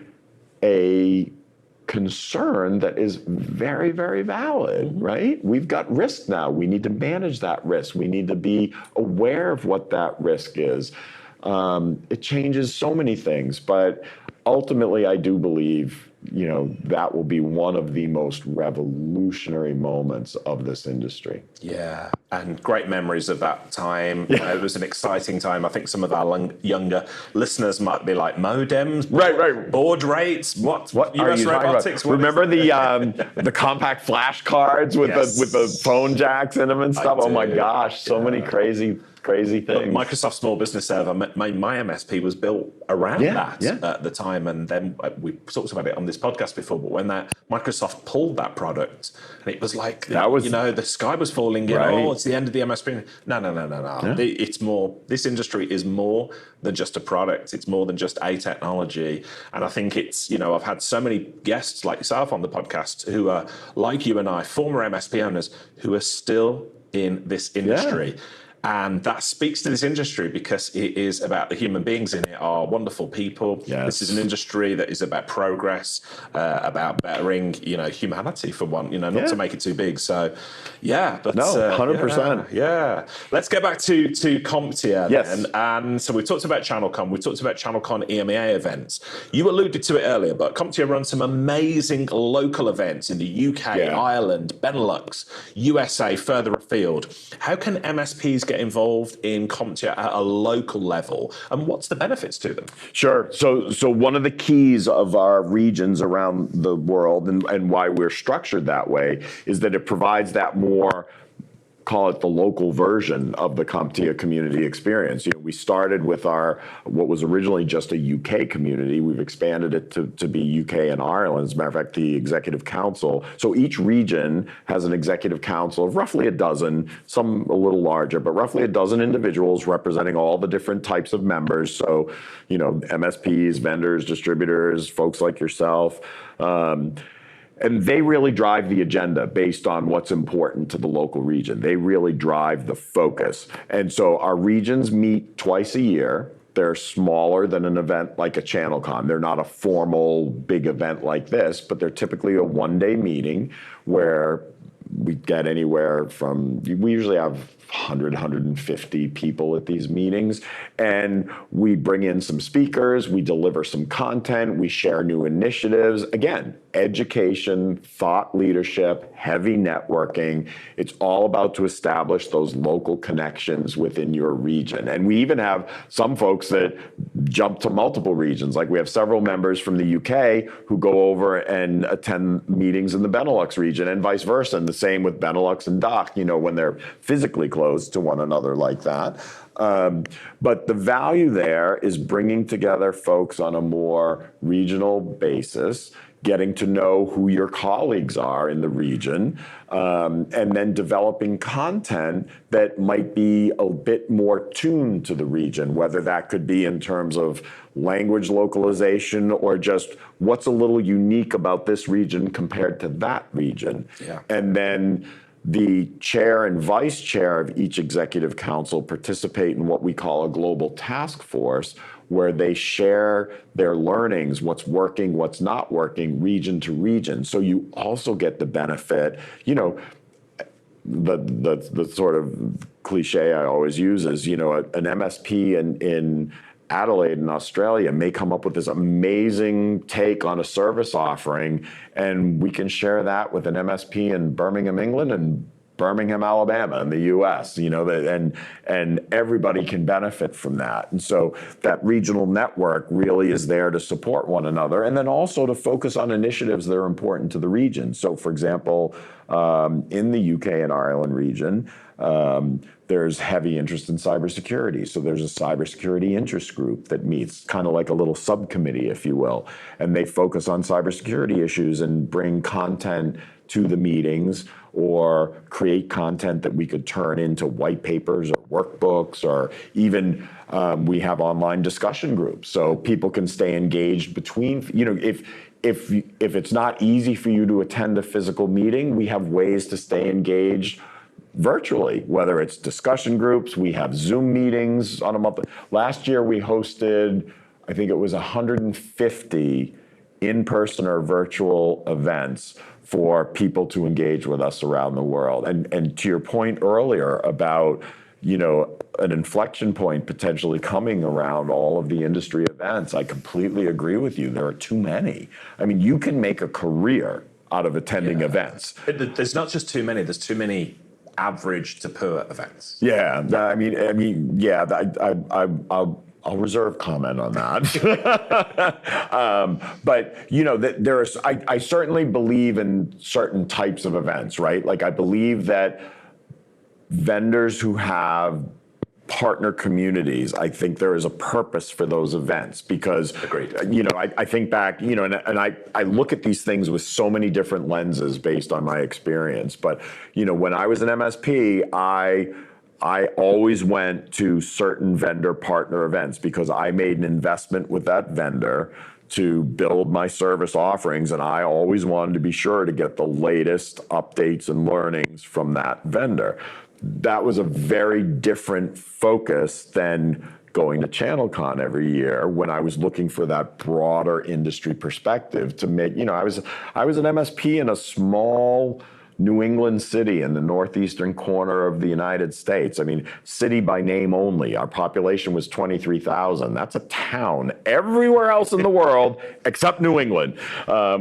Speaker 2: concern that is very, very valid, right? We've got risk now. We need to manage that risk. We need to be aware of what that risk is. it changes so many things. But ultimately, I do believe, that will be one of the most revolutionary moments of this industry.
Speaker 1: Yeah, and great memories of that time. It was an exciting time. I think some of our younger listeners might be like, modems,
Speaker 2: right,
Speaker 1: baud rates, what
Speaker 2: are
Speaker 1: US
Speaker 2: you
Speaker 1: robotics?
Speaker 2: Remember the compact flash cards with the phone jacks in them and stuff? Oh my gosh, so many crazy things.
Speaker 1: Microsoft Small Business Server, my MSP was built around that at the time, and then we talked about it on this podcast before. But when that Microsoft pulled that product, and it was like the sky was falling. Oh, it's the end of the MSP. No.
Speaker 2: Yeah.
Speaker 1: It's more. This industry is more than just a product. It's more than just a technology. And I think it's I've had so many guests like yourself on the podcast who are like you and I, former MSP owners who are still in this industry.
Speaker 2: Yeah.
Speaker 1: And that speaks to this industry because it is about the human beings in it are wonderful people.
Speaker 2: Yes.
Speaker 1: This is an industry that is about progress, about bettering, humanity for one, not to make it too big. So, but
Speaker 2: 100%.
Speaker 1: Yeah. Let's get back to CompTIA
Speaker 2: Yes.
Speaker 1: then. And so we talked about ChannelCon. We talked about ChannelCon EMEA events. You alluded to it earlier, but CompTIA runs some amazing local events in the UK, Ireland, Benelux, USA, further afield. How can MSPs get involved in CompTIA at a local level, and what's the benefits to them?
Speaker 2: Sure. So one of the keys of our regions around the world and why we're structured that way is that it provides that more, call it the local version of the CompTIA community experience. We started with what was originally just a UK community. We've expanded it to be UK and Ireland. As a matter of fact, the executive council. So each region has an executive council of roughly a dozen, some a little larger, but roughly a dozen individuals representing all the different types of members. So, MSPs, vendors, distributors, folks like yourself. And they really drive the agenda based on what's important to the local region. They really drive the focus. And so our regions meet twice a year. They're smaller than an event like a ChannelCon. They're not a formal big event like this, but they're typically a one-day meeting where we get anywhere from, we usually have 100, 150 people at these meetings, and we bring in some speakers, we deliver some content, we share new initiatives. Again, education, thought leadership, heavy networking. It's all about to establish those local connections within your region. And we even have some folks that jump to multiple regions. Like we have several members from the UK who go over and attend meetings in the Benelux region and vice versa. And the same with Benelux and DACH, when they're physically close to one another like that. But the value there is bringing together folks on a more regional basis, getting to know who your colleagues are in the region, and then developing content that might be a bit more tuned to the region, whether that could be in terms of language localization or just what's a little unique about this region compared to that region.
Speaker 1: Yeah.
Speaker 2: And then the chair and vice chair of each executive council participate in what we call a global task force, where they share their learnings, what's working, what's not working, region to region. So you also get the benefit, the sort of cliche I always use is, an MSP in Adelaide in Australia may come up with this amazing take on a service offering, and we can share that with an MSP in Birmingham, England, and Birmingham, Alabama in the US, and everybody can benefit from that. And so that regional network really is there to support one another, and then also to focus on initiatives that are important to the region. So for example, in the UK and Ireland region, there's heavy interest in cybersecurity. So there's a cybersecurity interest group that meets, kind of like a little subcommittee, if you will. And they focus on cybersecurity issues and bring content to the meetings or create content that we could turn into white papers or workbooks, or even we have online discussion groups. So people can stay engaged between, if it's not easy for you to attend a physical meeting, we have ways to stay engaged virtually, whether it's discussion groups. We have Zoom meetings on a month. Last year we hosted, I think it was 150 in-person or virtual events for people to engage with us around the world. And to your point earlier about an inflection point potentially coming around all of the industry events. I completely agree with you. There are too many. I mean, you can make a career out of attending events.
Speaker 1: There's not just too many, there's too many average to poor events.
Speaker 2: Yeah, I'll reserve comment on that. But I certainly believe in certain types of events, right? Like I believe that vendors who have partner communities, I think there is a purpose for those events because,
Speaker 1: Agreed.
Speaker 2: I think back, and I look at these things with so many different lenses based on my experience. But, when I was an MSP, I always went to certain vendor partner events because I made an investment with that vendor to build my service offerings, and I always wanted to be sure to get the latest updates and learnings from that vendor. That was a very different focus than going to ChannelCon every year when I was looking for that broader industry perspective to make, I was an MSP in a small New England city in the northeastern corner of the United States. I mean, city by name only. Our population was 23,000. That's a town everywhere else in the world except New England.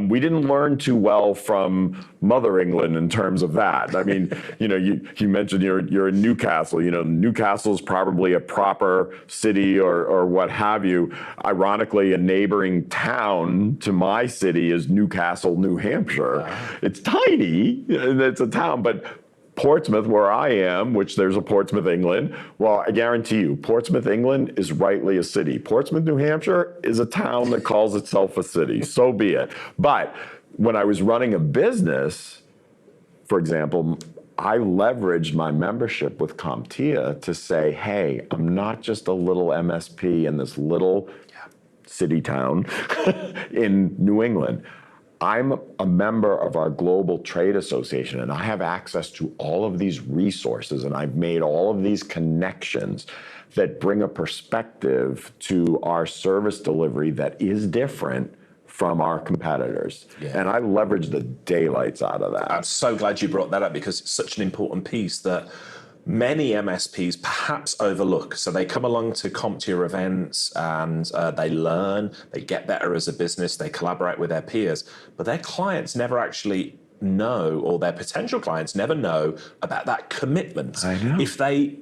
Speaker 2: We didn't learn too well from Mother England in terms of that. I mean, you mentioned you're in Newcastle. Newcastle is probably a proper city or what have you. Ironically, a neighboring town to my city is Newcastle, New Hampshire. Wow. It's tiny. It's a town, but Portsmouth, where I am, which there's a Portsmouth, England, well, I guarantee you, Portsmouth, England is rightly a city. Portsmouth, New Hampshire is a town that calls itself a city. So be it. But when I was running a business, for example, I leveraged my membership with CompTIA to say, hey, I'm not just a little MSP in this little city town in New England. I'm a member of our global trade association, and I have access to all of these resources, and I've made all of these connections that bring a perspective to our service delivery that is different from our competitors. Yeah. And I leverage the daylights out of that.
Speaker 1: I'm so glad you brought that up because it's such an important piece that many MSPs perhaps overlook. So they come along to CompTIA events and they learn, they get better as a business, they collaborate with their peers, but their clients never actually know, or their potential clients never know about that commitment.
Speaker 2: I know.
Speaker 1: If they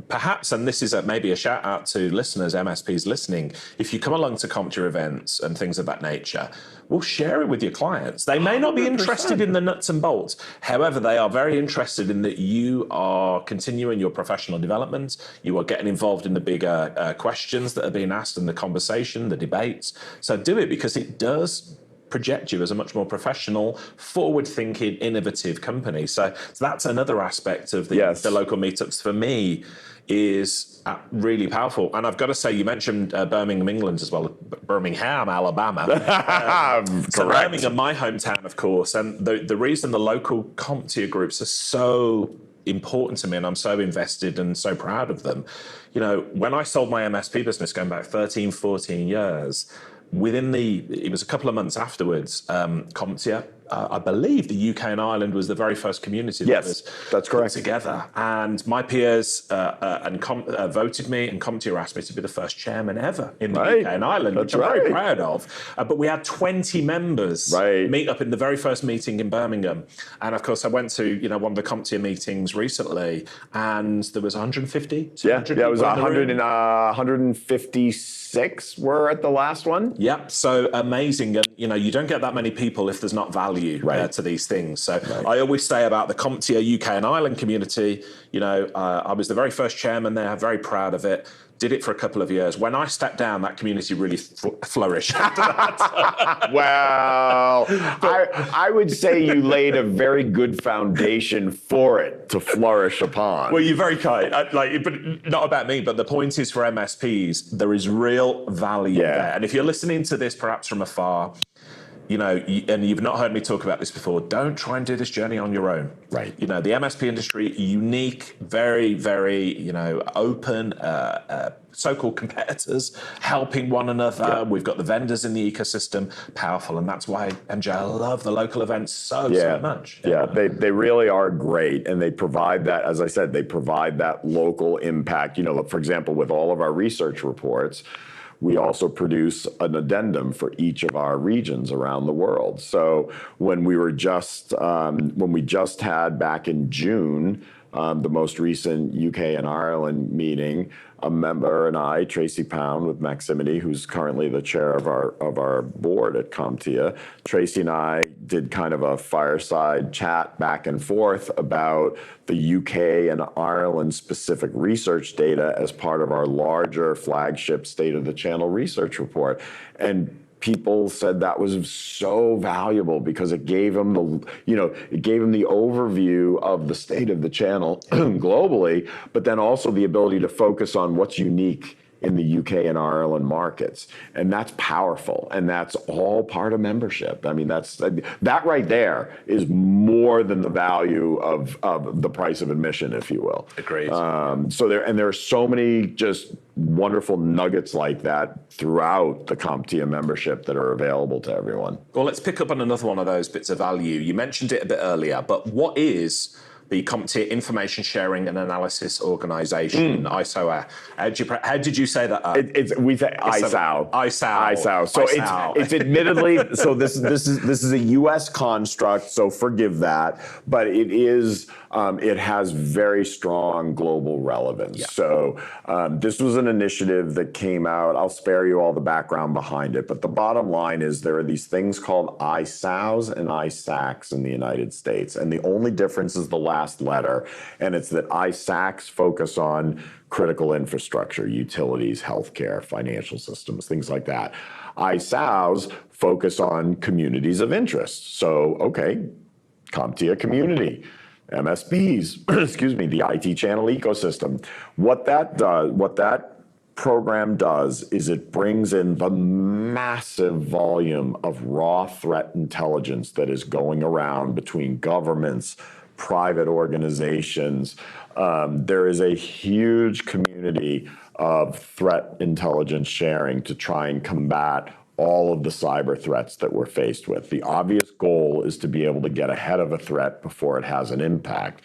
Speaker 1: perhaps, and this is maybe a shout out to listeners, MSPs listening, if you come along to CompTIA events and things of that nature, we'll share it with your clients. They may not be 100%. Interested in the nuts and bolts. However, they are very interested in that you are continuing your professional development. You are getting involved in the bigger questions that are being asked in the conversation, the debates. So do it because it does project you as a much more professional, forward-thinking, innovative company. So that's another aspect of the local meetups for me is really powerful. And I've got to say, you mentioned Birmingham, England as well, Birmingham, Alabama. So Birmingham, my hometown, of course. And the reason the local CompTIA groups are so important to me, and I'm so invested and so proud of them, when I sold my MSP business going back 13, 14 years, it was a couple of months afterwards, CompTIA, I believe the UK and Ireland was the very first community that was
Speaker 2: that's correct.
Speaker 1: Put together. And my peers voted me, and CompTIA asked me to be the first chairman ever in the UK and Ireland, which I'm very proud of. But we had 20 members meet up in the very first meeting in Birmingham. And of course, I went to one of the CompTIA meetings recently, and there was 150, 200
Speaker 2: it was 156 were at the last one.
Speaker 1: Yep, so amazing. And, you don't get that many people if there's not value to these things. So I always say about the CompTIA UK and Ireland community, I was the very first chairman there, very proud of it. Did it for a couple of years. When I stepped down, that community really flourished after that.
Speaker 2: Well, I would say you laid a very good foundation for it to flourish upon.
Speaker 1: Well, you're very kind. But not about me, but the point is for MSPs, there is real value there. And if you're listening to this perhaps from afar, and you've not heard me talk about this before, don't try and do this journey on your own.
Speaker 2: Right.
Speaker 1: The MSP industry, unique, very, very, open, so-called competitors helping one another.
Speaker 2: Yeah.
Speaker 1: We've got the vendors in the ecosystem, powerful, and that's why MJ, I love the local events so much.
Speaker 2: Yeah, they really are great, and they provide that, as I said, they provide that local impact. For example, with all of our research reports, we also produce an addendum for each of our regions around the world. So when we just had back in June, the most recent UK and Ireland meeting, a member and I, Tracy Pound with Maximity, who's currently the chair of our board at CompTIA, Tracy and I did kind of a fireside chat back and forth about the UK and Ireland specific research data as part of our larger flagship State of the Channel research report. And people said that was so valuable because it gave them the overview of the state of the channel globally, but then also the ability to focus on what's unique in the UK and Ireland markets. And that's powerful. And that's all part of membership. I mean, that right there is more than the value of the price of admission, if you will.
Speaker 1: Agreed.
Speaker 2: There are so many just wonderful nuggets like that throughout the CompTIA membership that are available to everyone.
Speaker 1: Well, let's pick up on another one of those bits of value. You mentioned it a bit earlier, but what is the CompTIA Information Sharing and Analysis Organization, ISO? How did you say that?
Speaker 2: We say ISAO.
Speaker 1: ISAO.
Speaker 2: So it's admittedly, so this is a U.S. construct, so forgive that, but it has very strong global relevance. Yeah. So this was an initiative that came out. I'll spare you all the background behind it, but the bottom line is there are these things called ISAOs and ISACs in the United States, and the only difference is the last letter, and it's that ISACs focus on critical infrastructure, utilities, healthcare, financial systems, things like that. ISAOs focus on communities of interest. So, okay, CompTIA community, MSPs, excuse me, the IT channel ecosystem. What that program does is it brings in the massive volume of raw threat intelligence that is going around between governments, private organizations. There is a huge community of threat intelligence sharing to try and combat all of the cyber threats that we're faced with. The obvious goal is to be able to get ahead of a threat before it has an impact.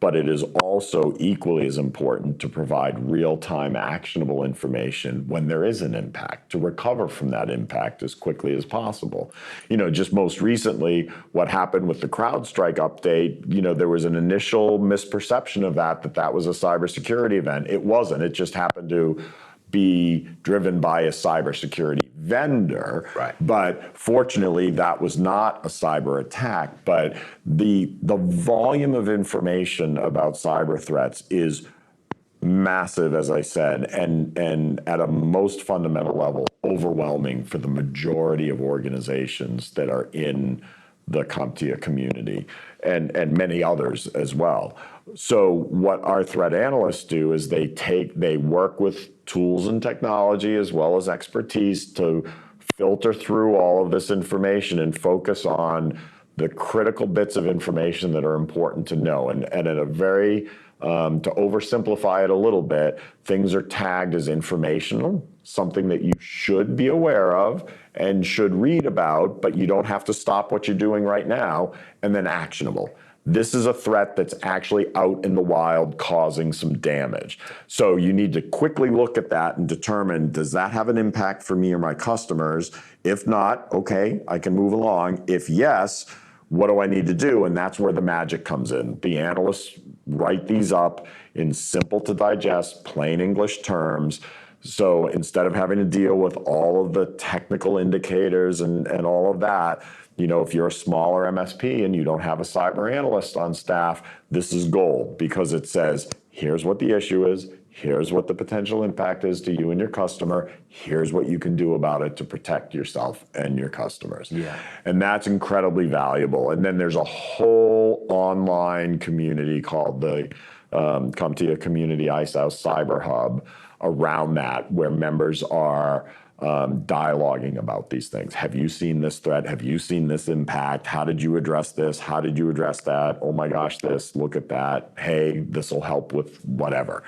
Speaker 2: But it is also equally as important to provide real-time actionable information when there is an impact, to recover from that impact as quickly as possible. Just most recently, what happened with the CrowdStrike update, there was an initial misperception of that was a cybersecurity event. It wasn't. It just happened to be driven by a cybersecurity vendor.
Speaker 1: Right.
Speaker 2: But fortunately, that was not a cyber attack. But the volume of information about cyber threats is massive, as I said, and at a most fundamental level, overwhelming for the majority of organizations that are in the CompTIA community and many others as well. So what our threat analysts do is they work with tools and technology as well as expertise to filter through all of this information and focus on the critical bits of information that are important to know. And at a very, to oversimplify it a little bit, things are tagged as informational, something that you should be aware of and should read about, but you don't have to stop what you're doing right now, and then actionable. This is a threat that's actually out in the wild causing some damage. So you need to quickly look at that and determine, does that have an impact for me or my customers? If not, okay, I can move along. If yes, what do I need to do? And that's where the magic comes in. The analysts write these up in simple to digest, plain English terms. So instead of having to deal with all of the technical indicators and all of that, if you're a smaller MSP and you don't have a cyber analyst on staff, this is gold because it says, here's what the issue is, here's what the potential impact is to you and your customer, here's what you can do about it to protect yourself and your customers.
Speaker 1: Yeah.
Speaker 2: And that's incredibly valuable. And then there's a whole online community called the CompTIA Community ISAO Cyber Hub around that, where members are dialoguing about these things. Have you seen this threat? Have you seen this impact? How did you address this? How did you address that? Oh my gosh, this, look at that. Hey, this will help with whatever.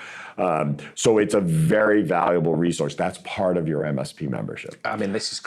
Speaker 2: So it's a very valuable resource. That's part of your MSP membership.
Speaker 1: I mean, this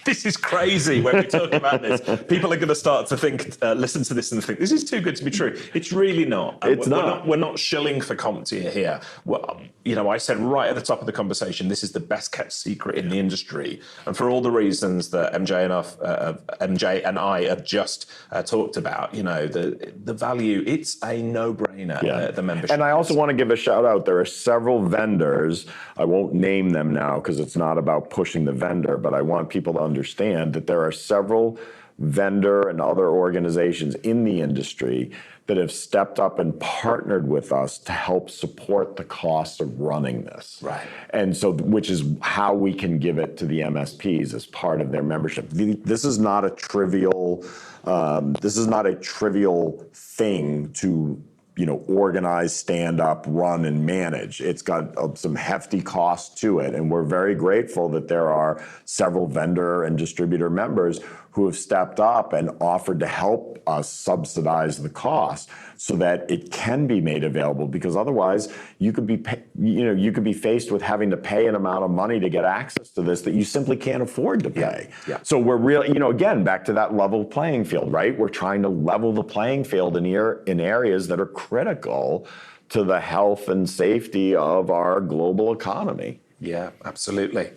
Speaker 1: is crazy when we talk about this. People are going to start to think, listen to this and think, this is too good to be true. It's really not.
Speaker 2: It's not.
Speaker 1: We're not shilling for CompTIA here. Well, I said right at the top of the conversation, this is the best kept secret in the industry. And for all the reasons that MJ and I have just talked about, the value, it's a no-brainer, the membership.
Speaker 2: And I also want to give a shout out. There are several vendors. I won't name them now because it's not about pushing the vendor, but I want people to understand that there are several vendor and other organizations in the industry that have stepped up and partnered with us to help support the cost of running this.
Speaker 1: Right.
Speaker 2: And so, which is how we can give it to the MSPs as part of their membership. This is not a trivial, thing to organize, stand up, run, and manage. It's got some hefty costs to it. And we're very grateful that there are several vendor and distributor members who have stepped up and offered to help us subsidize the cost so that it can be made available, because otherwise you could be faced with having to pay an amount of money to get access to this that you simply can't afford to pay.
Speaker 1: Yeah.
Speaker 2: So we're really, again, back to that level playing field, right? We're trying to level the playing field in areas that are critical to the health and safety of our global economy.
Speaker 1: Yeah, absolutely.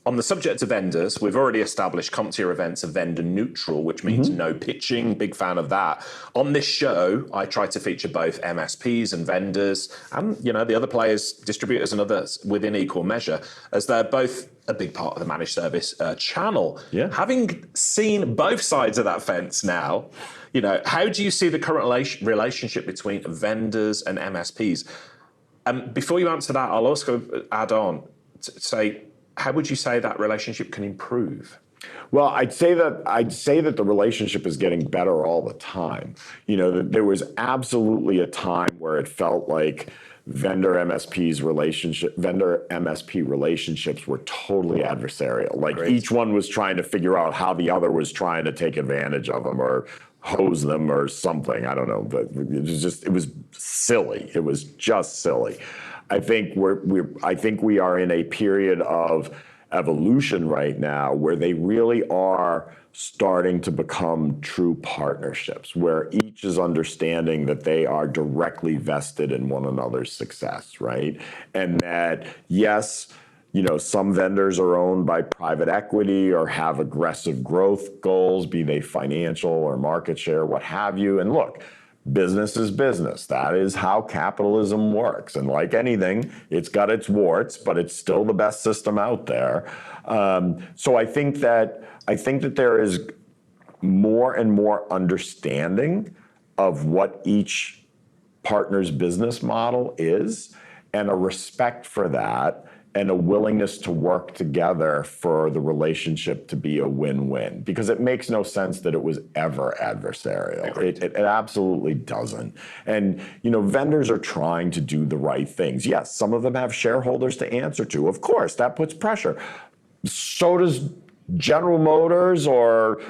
Speaker 1: On the subject of vendors, we've already established CompTIA events are vendor neutral, which means no pitching. Big fan of that. On this show, I try to feature both MSPs and vendors and, the other players, distributors and others within equal measure, as they're both a big part of the managed service channel.
Speaker 2: Yeah.
Speaker 1: Having seen both sides of that fence now, how do you see the current relationship between vendors and MSPs? Before you answer that, I'll also add on to say, how would you say that relationship can improve?
Speaker 2: Well, I'd say that the relationship is getting better all the time. There was absolutely a time where it felt like vendor MSP relationships were totally adversarial. Like each one was trying to figure out how the other was trying to take advantage of them or hose them or something. I don't know, but it was silly. It was just silly. I think we are in a period of evolution right now where they really are starting to become true partnerships, where each is understanding that they are directly vested in one another's success, right? And that, yes, some vendors are owned by private equity or have aggressive growth goals, be they financial or market share, what have you. And look, business is business. That is how capitalism works. And like anything, it's got its warts, but it's still the best system out there. So I think that there is more and more understanding of what each partner's business model is, and a respect for that, and a willingness to work together for the relationship to be a win-win. Because it makes no sense that it was ever adversarial. It absolutely doesn't. And, vendors are trying to do the right things. Yes, some of them have shareholders to answer to. Of course, that puts pressure. So does General Motors or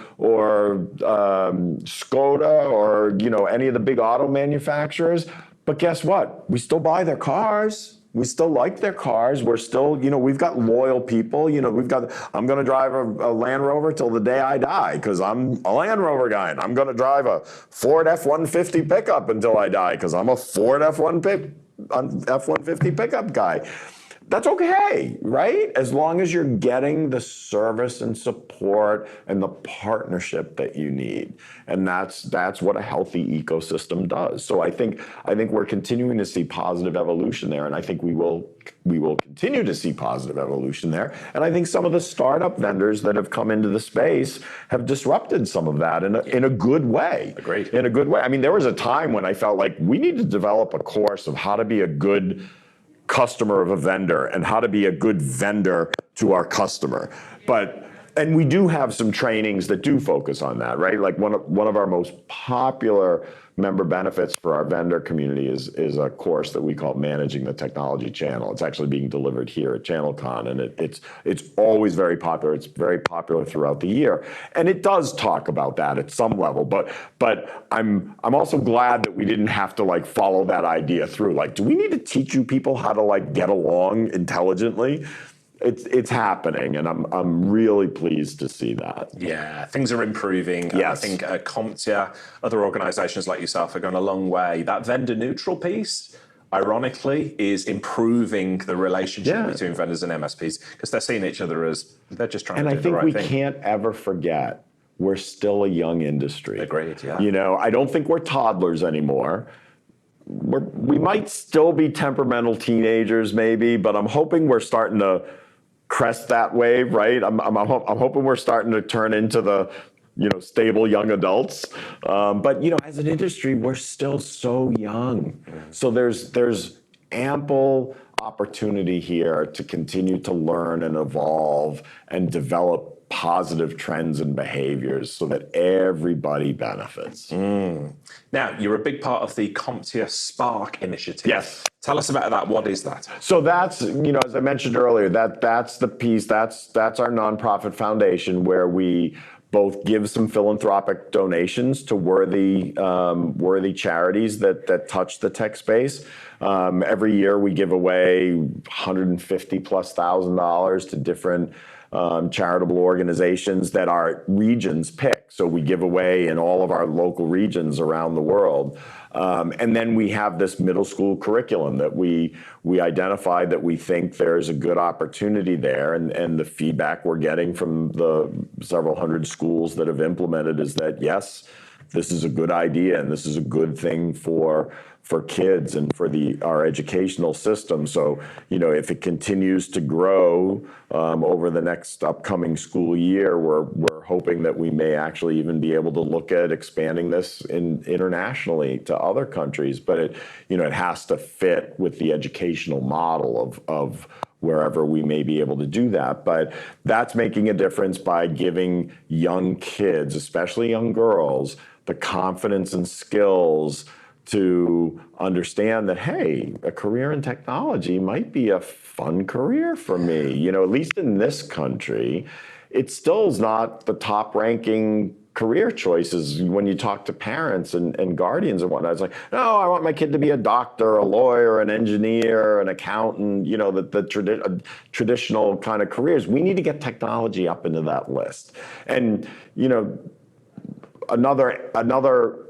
Speaker 2: Skoda or, any of the big auto manufacturers. But guess what? We still buy their cars. We still like their cars. We're still, we've got loyal people. I'm going to drive a Land Rover till the day I die because I'm a Land Rover guy. And I'm going to drive a Ford F-150 pickup until I die because I'm a Ford F-150 pickup guy. That's okay, right? As long as you're getting the service and support and the partnership that you need. And that's what a healthy ecosystem does. So I think we're continuing to see positive evolution there, and I think we will continue to see positive evolution there. And I think some of the startup vendors that have come into the space have disrupted some of that in a good way.
Speaker 1: Agreed.
Speaker 2: In a good way. I mean, there was a time when I felt like we need to develop a course of how to be a good customer of a vendor and how to be a good vendor to our customer. But And we do have some trainings that do focus on that, right? Like one of our most popular member benefits for our vendor community is a course that we call Managing the Technology Channel. It's actually being delivered here at ChannelCon, and it's always very popular. It's very popular throughout the year, and it does talk about that at some level. But I'm also glad that we didn't have to like follow that idea through. Like, do we need to teach you people how to like get along intelligently? It's happening, and I'm really pleased to see that.
Speaker 1: Yeah, things are improving.
Speaker 2: Yes.
Speaker 1: I think CompTIA, other organizations like yourself are going a long way. That vendor neutral piece, ironically, is improving the relationship between vendors and MSPs because they're seeing each other as they're just trying to do the right thing.
Speaker 2: And I think we can't ever forget, we're still a young industry.
Speaker 1: Agreed, yeah.
Speaker 2: You know, I don't think we're toddlers anymore. We might still be temperamental teenagers maybe, but I'm hoping we're starting to crest that wave, right? I'm hoping we're starting to turn into the, stable young adults. But, as an industry, we're still so young. So there's ample opportunity here to continue to learn and evolve and develop positive trends and behaviors so that everybody benefits.
Speaker 1: Now, you're a big part of the CompTIA Spark Initiative.
Speaker 2: Yes.
Speaker 1: Tell us about that. What is that?
Speaker 2: So that's, as I mentioned earlier, that's the piece, that's our nonprofit foundation where we both give some philanthropic donations to worthy charities that touch the tech space. Every year we give away $150,000+ to different charitable organizations that our regions pick. So we give away in all of our local regions around the world. And then we have this middle school curriculum that we identified that we think there's a good opportunity there. And the feedback we're getting from the several hundred schools that have implemented is that, yes, this is a good idea and this is a good thing for kids and for our educational system. So, if it continues to grow over the next upcoming school year, we're hoping that we may actually even be able to look at expanding this internationally to other countries. But it has to fit with the educational model of wherever we may be able to do that. But that's making a difference by giving young kids, especially young girls, the confidence and skills to understand that, hey, a career in technology might be a fun career for me. At least in this country, it still is not the top ranking career choices when you talk to parents and guardians and whatnot. It's like, no, I want my kid to be a doctor, a lawyer, an engineer, an accountant, the traditional kind of careers. We need to get technology up into that list. And, another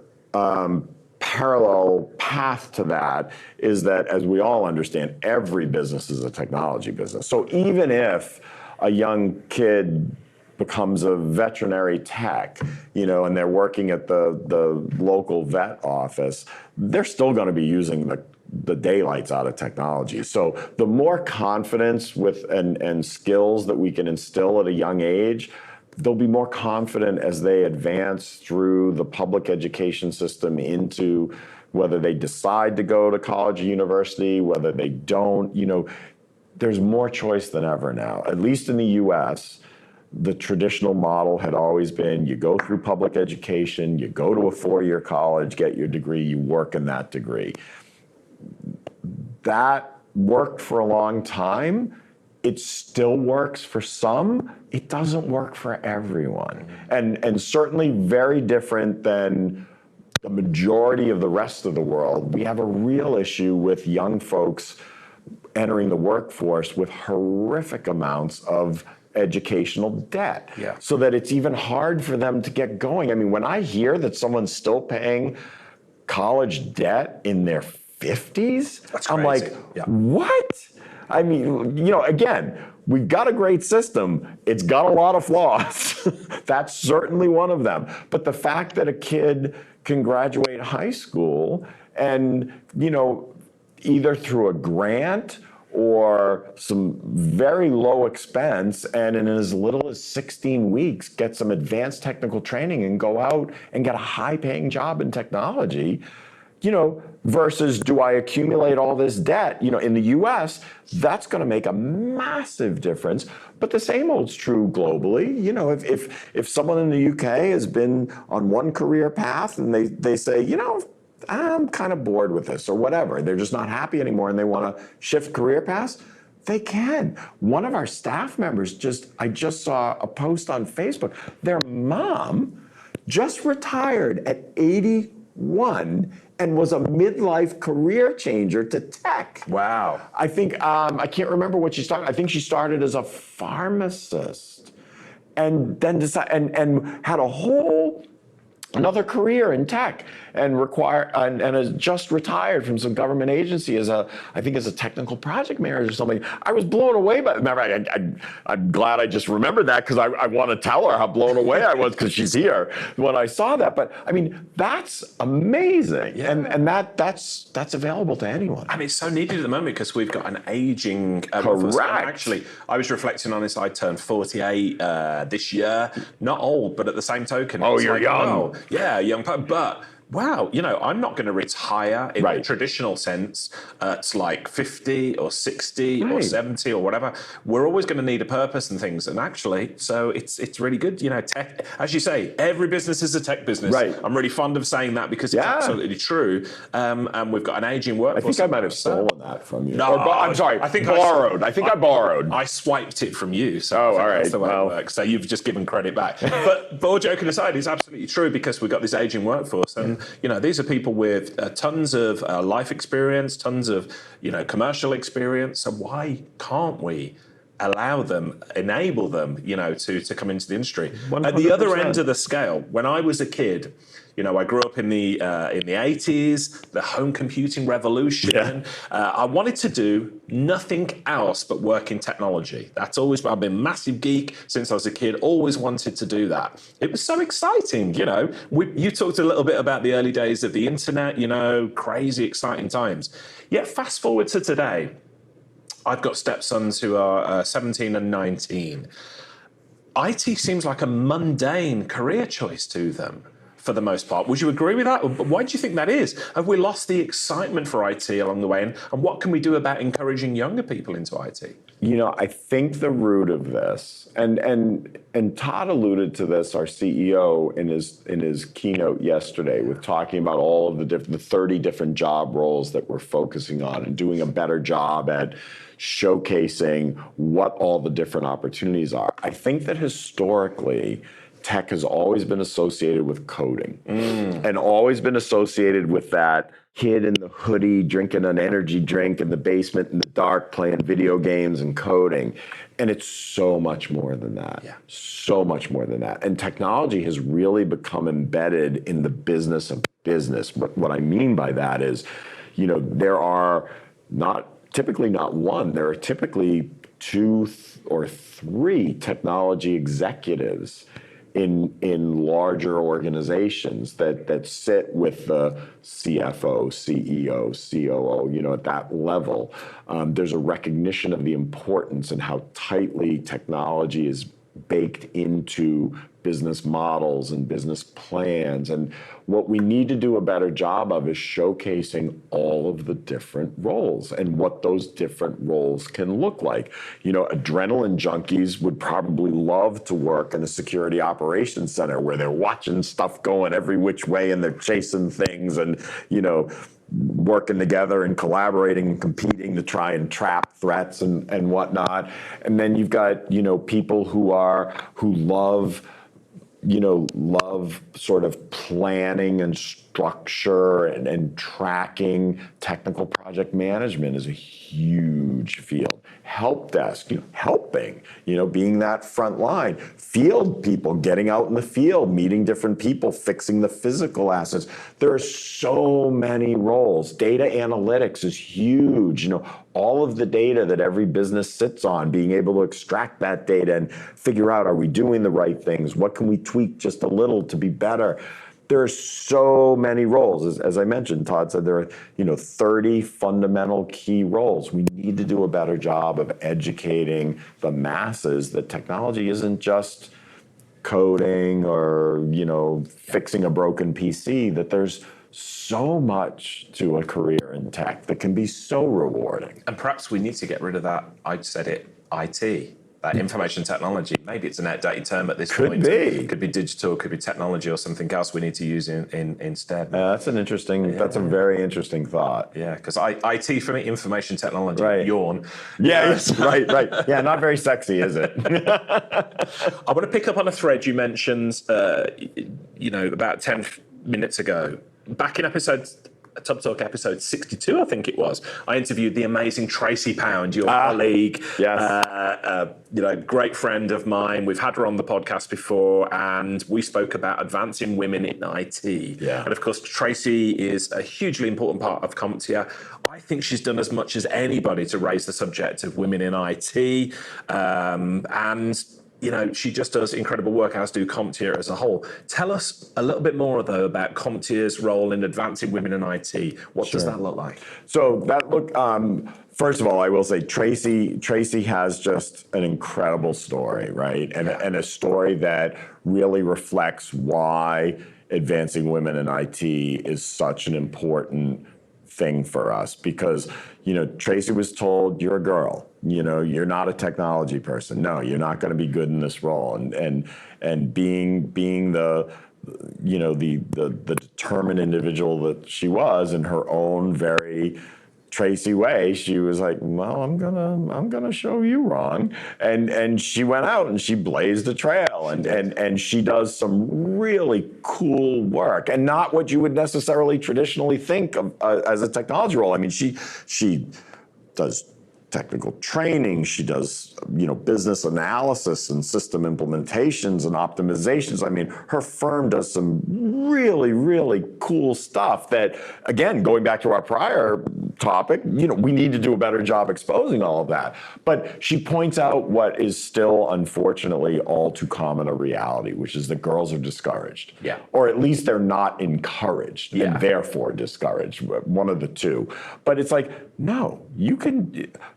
Speaker 2: parallel path to that is that, as we all understand, every business is a technology business. So even if a young kid becomes a veterinary tech, and they're working at the local vet office, they're still going to be using the daylights out of technology. So the more confidence and skills that we can instill at a young age, they'll be more confident as they advance through the public education system into whether they decide to go to college or university, whether they don't. There's more choice than ever now. At least in the US, the traditional model had always been you go through public education, you go to a 4-year college, get your degree, you work in that degree. That worked for a long time. It still works for some. It doesn't work for everyone. And certainly very different than the majority of the rest of the world. We have a real issue with young folks entering the workforce with horrific amounts of educational debt.
Speaker 1: Yeah.
Speaker 2: So that it's even hard for them to get going. I mean, when I hear that someone's still paying college debt in their 50s,
Speaker 1: That's
Speaker 2: I'm
Speaker 1: crazy.
Speaker 2: like,
Speaker 1: Yeah.
Speaker 2: What? I mean, again, we've got a great system. It's got a lot of flaws. That's certainly one of them. But the fact that a kid can graduate high school and, either through a grant or some very low expense and in as little as 16 weeks get some advanced technical training and go out and get a high-paying job in technology, versus do I accumulate all this debt? In the US, that's going to make a massive difference. But the same holds true globally. If someone in the UK has been on one career path and they say, I'm kind of bored with this or whatever, they're just not happy anymore and they want to shift career paths, they can. One of our staff members I just saw a post on Facebook. Their mom just retired at 81 and was a midlife career changer to tech.
Speaker 1: Wow.
Speaker 2: I think, I can't remember what she started. I think she started as a pharmacist and then decided, and had another career in tech and has just retired from some government agency as a technical project manager or something. I was blown away by it. I'm glad I just remembered that because I want to tell her how blown away I was because she's here when I saw that. But I mean, that's amazing. Yeah. And that's available to anyone.
Speaker 1: And it's so needed at the moment because we've got an aging
Speaker 2: Correct.
Speaker 1: Actually, I was reflecting on this. I turned 48 this year. Not old, but at the same token,
Speaker 2: you're young.
Speaker 1: Well, yeah, young, but wow, I'm not going to retire in the traditional sense at like 50 or 60 or 70 or whatever. We're always going to need a purpose and things. And actually, so it's really good. Tech, as you say, every business is a tech business.
Speaker 2: Right.
Speaker 1: I'm really fond of saying that because it's absolutely true. And we've got an aging workforce.
Speaker 2: I think I might have stolen that from you.
Speaker 1: No,
Speaker 2: I'm sorry. I think borrowed. I borrowed.
Speaker 1: I swiped it from you. So
Speaker 2: all right.
Speaker 1: That's the way it works. So you've just given credit back. but all joking aside, it's absolutely true because we've got this aging workforce. And, these are people with tons of life experience, tons of, commercial experience. So why can't we enable them, to come into the industry? 100%. At the other end of the scale, when I was a kid, I grew up in the 80s, the home computing revolution. Yeah. I wanted to do nothing else but work in technology. I've been a massive geek since I was a kid, always wanted to do that. It was so exciting, You talked a little bit about the early days of the internet, crazy exciting times. Yet fast forward to today, I've got stepsons who are 17 and 19. IT seems like a mundane career choice to them, for the most part. Would you agree with that? Why do you think that is? Have we lost the excitement for IT along the way? And what can we do about encouraging younger people into IT?
Speaker 2: I think the root of this, and Todd alluded to this, our CEO, in his keynote yesterday, with talking about all of the 30 different job roles that we're focusing on and doing a better job at showcasing what all the different opportunities are. I think that historically, tech has always been associated with coding and always been associated with that kid in the hoodie drinking an energy drink in the basement in the dark playing video games and coding. And it's so much more than that. Yeah. So much more than that. And technology has really become embedded in the business of business. But what I mean by that is, there are typically not one, there are typically 2 or 3 technology executives in larger organizations that sit with the CFO, CEO, COO, at that level. There's a recognition of the importance and how tightly technology is baked into business models and business plans. And what we need to do a better job of is showcasing all of the different roles and what those different roles can look like. Adrenaline junkies would probably love to work in a security operations center where they're watching stuff going every which way and they're chasing things and, working together and collaborating and competing to try and trap threats and whatnot. And then you've got, people who love sort of planning and structure and tracking. Technical project management is a huge field. Help desk, helping, being that front line. Field people, getting out in the field, meeting different people, fixing the physical assets. There are so many roles. Data analytics is huge. All of the data that every business sits on, being able to extract that data and figure out, are we doing the right things? What can we tweak just a little to be better? There are so many roles. As I mentioned, Todd said there are 30 fundamental key roles. We need to do a better job of educating the masses that technology isn't just coding or fixing a broken PC, that there's so much to a career in tech that can be so rewarding.
Speaker 1: And perhaps we need to get rid of that, I said it, IT, that information technology. Maybe it's an outdated term at this point.
Speaker 2: It
Speaker 1: could be digital, could be technology or something else we need to use instead.
Speaker 2: That's a very interesting thought.
Speaker 1: Yeah, because IT for me, information technology,
Speaker 2: right.
Speaker 1: Yawn.
Speaker 2: Yes, right. Yeah, not very sexy, is it?
Speaker 1: I want to pick up on a thread you mentioned, about 10 minutes ago. Back in Tubb Talk episode 62, I think it was, I interviewed the amazing Tracy Pound, your colleague,
Speaker 2: yes.
Speaker 1: Great friend of mine. We've had her on the podcast before, and we spoke about advancing women in IT.
Speaker 2: Yeah.
Speaker 1: And of course, Tracy is a hugely important part of CompTIA. I think she's done as much as anybody to raise the subject of women in IT, and she just does incredible work, as do CompTIA as a whole. Tell us a little bit more, though, about CompTIA's role in advancing women in IT. What does that look like?
Speaker 2: So first of all, I will say Tracy has just an incredible story, right? And a story that really reflects why advancing women in IT is such an important thing for us, because Tracy was told, you're a girl, you're not a technology person. No, you're not going to be good in this role. And being the determined individual that she was in her own very Tracy way, she was like, well, I'm gonna show you wrong. And she went out and she blazed a trail, and she does some really cool work, and not what you would necessarily traditionally think of as a technology role. I mean, she does technical training, she does business analysis and system implementations and optimizations. I mean, her firm does some really, really cool stuff that, again, going back to our prior topic, we need to do a better job exposing all of that. But she points out what is still, unfortunately, all too common a reality, which is that girls are discouraged.
Speaker 1: Yeah.
Speaker 2: Or at least they're not encouraged,
Speaker 1: yeah.
Speaker 2: and therefore discouraged, one of the two. But it's like, no,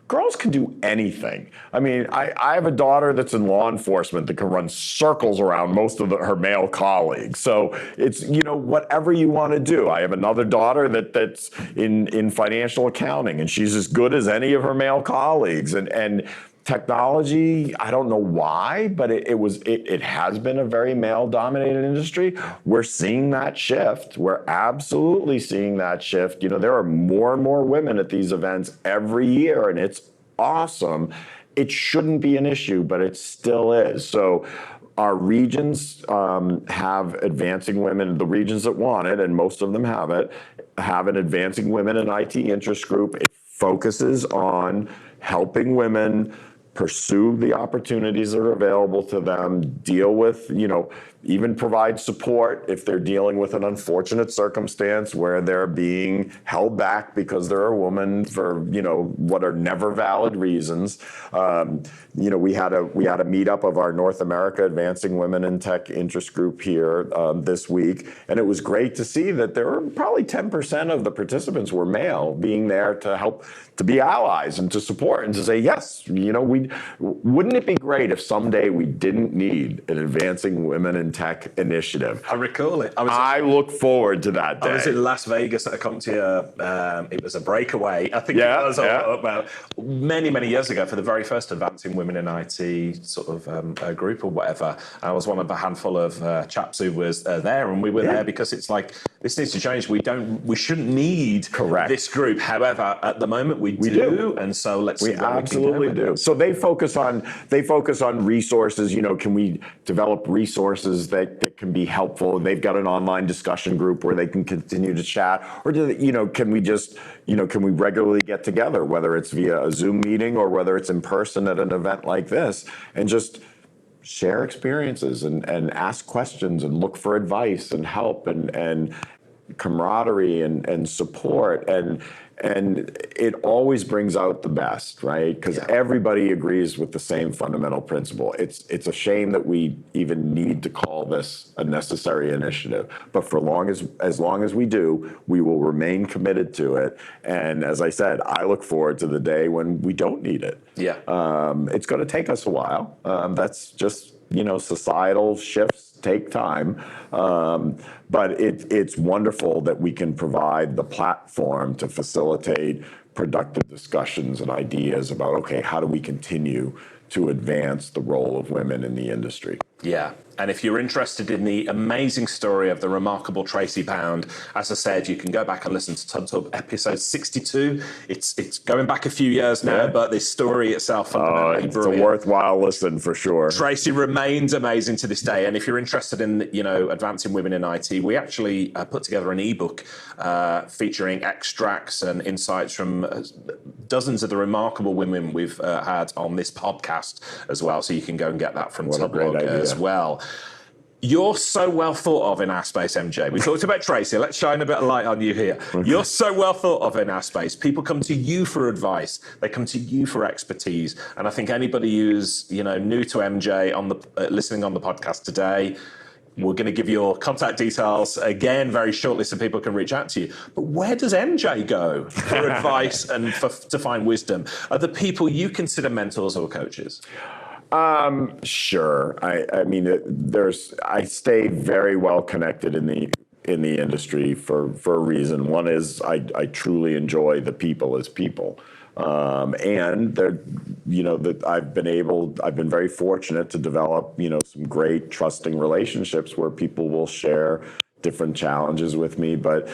Speaker 2: girls can do anything. I mean, I have a daughter that's in law enforcement that can run circles around most of her male colleagues. So it's, whatever you want to do. I have another daughter that's in financial accounting, and she's as good as any of her male colleagues. And technology, I don't know why, but it has been a very male-dominated industry. We're seeing that shift. We're absolutely seeing that shift. There are more and more women at these events every year, and it's awesome. It shouldn't be an issue, but it still is. So our regions have advancing women, the regions that want it, and most of them have an advancing women in IT interest group. It focuses on helping women pursue the opportunities that are available to them, deal with, even provide support if they're dealing with an unfortunate circumstance where they're being held back because they're a woman for, what are never valid reasons. We had a meetup of our North America Advancing Women in Tech interest group here this week, and it was great to see that there were probably 10% of the participants were male, being there to help, to be allies and to support and to say, yes, wouldn't it be great if someday we didn't need an Advancing Women in Tech initiative?
Speaker 1: I recall it.
Speaker 2: I look forward to that day.
Speaker 1: I was in Las Vegas at a CompTIA. It was a breakaway. I think it was about many, many years ago for the very first Advancing Women in IT sort of group or whatever. I was one of a handful of chaps who was there, and we were there because it's like, this needs to change. We shouldn't need this group. However, at the moment we do. And so let's see what
Speaker 2: absolutely
Speaker 1: we can do.
Speaker 2: So they focus on resources. Can we develop resources that can be helpful? They've got an online discussion group where they can continue to chat, or can we regularly get together, whether it's via a Zoom meeting or whether it's in person at an event like this, and just share experiences and ask questions and look for advice and help and camaraderie and support, and it always brings out the best, right? Because everybody agrees with the same fundamental principle. It's a shame that we even need to call this a necessary initiative, but for as long as we do, we will remain committed to it. And as I said, I look forward to the day when we don't need it.
Speaker 1: Yeah.
Speaker 2: It's going to take us a while. That's just societal shifts take time. But it's wonderful that we can provide the platform to facilitate productive discussions and ideas about, okay, how do we continue to advance the role of women in the industry?
Speaker 1: Yeah. And if you're interested in the amazing story of the remarkable Tracy Pound, as I said, you can go back and listen to Tubb episode 62. It's going back a few years now, but the story itself fundamentally
Speaker 2: It's
Speaker 1: brilliant.
Speaker 2: a worthwhile listen for sure.
Speaker 1: Tracy remains amazing to this day. And if you're interested in, advancing women in IT, we actually put together an ebook featuring extracts and insights from dozens of the remarkable women we've had on this podcast as well. So you can go and get that from Tubb as well. You're so well thought of in our space, MJ. We talked about Tracy. Let's shine a bit of light on you here. Okay. You're so well thought of in our space. People come to you for advice. They come to you for expertise. And I think anybody who's new to MJ on the listening on the podcast today, we're going to give your contact details again very shortly so people can reach out to you. But where does MJ go for advice and to find wisdom? Are the people you consider mentors or coaches?
Speaker 2: Sure. I mean, I stay very well connected in the industry for a reason. One is I truly enjoy the people as people. And I've been very fortunate to develop, some great trusting relationships where people will share different challenges with me. But,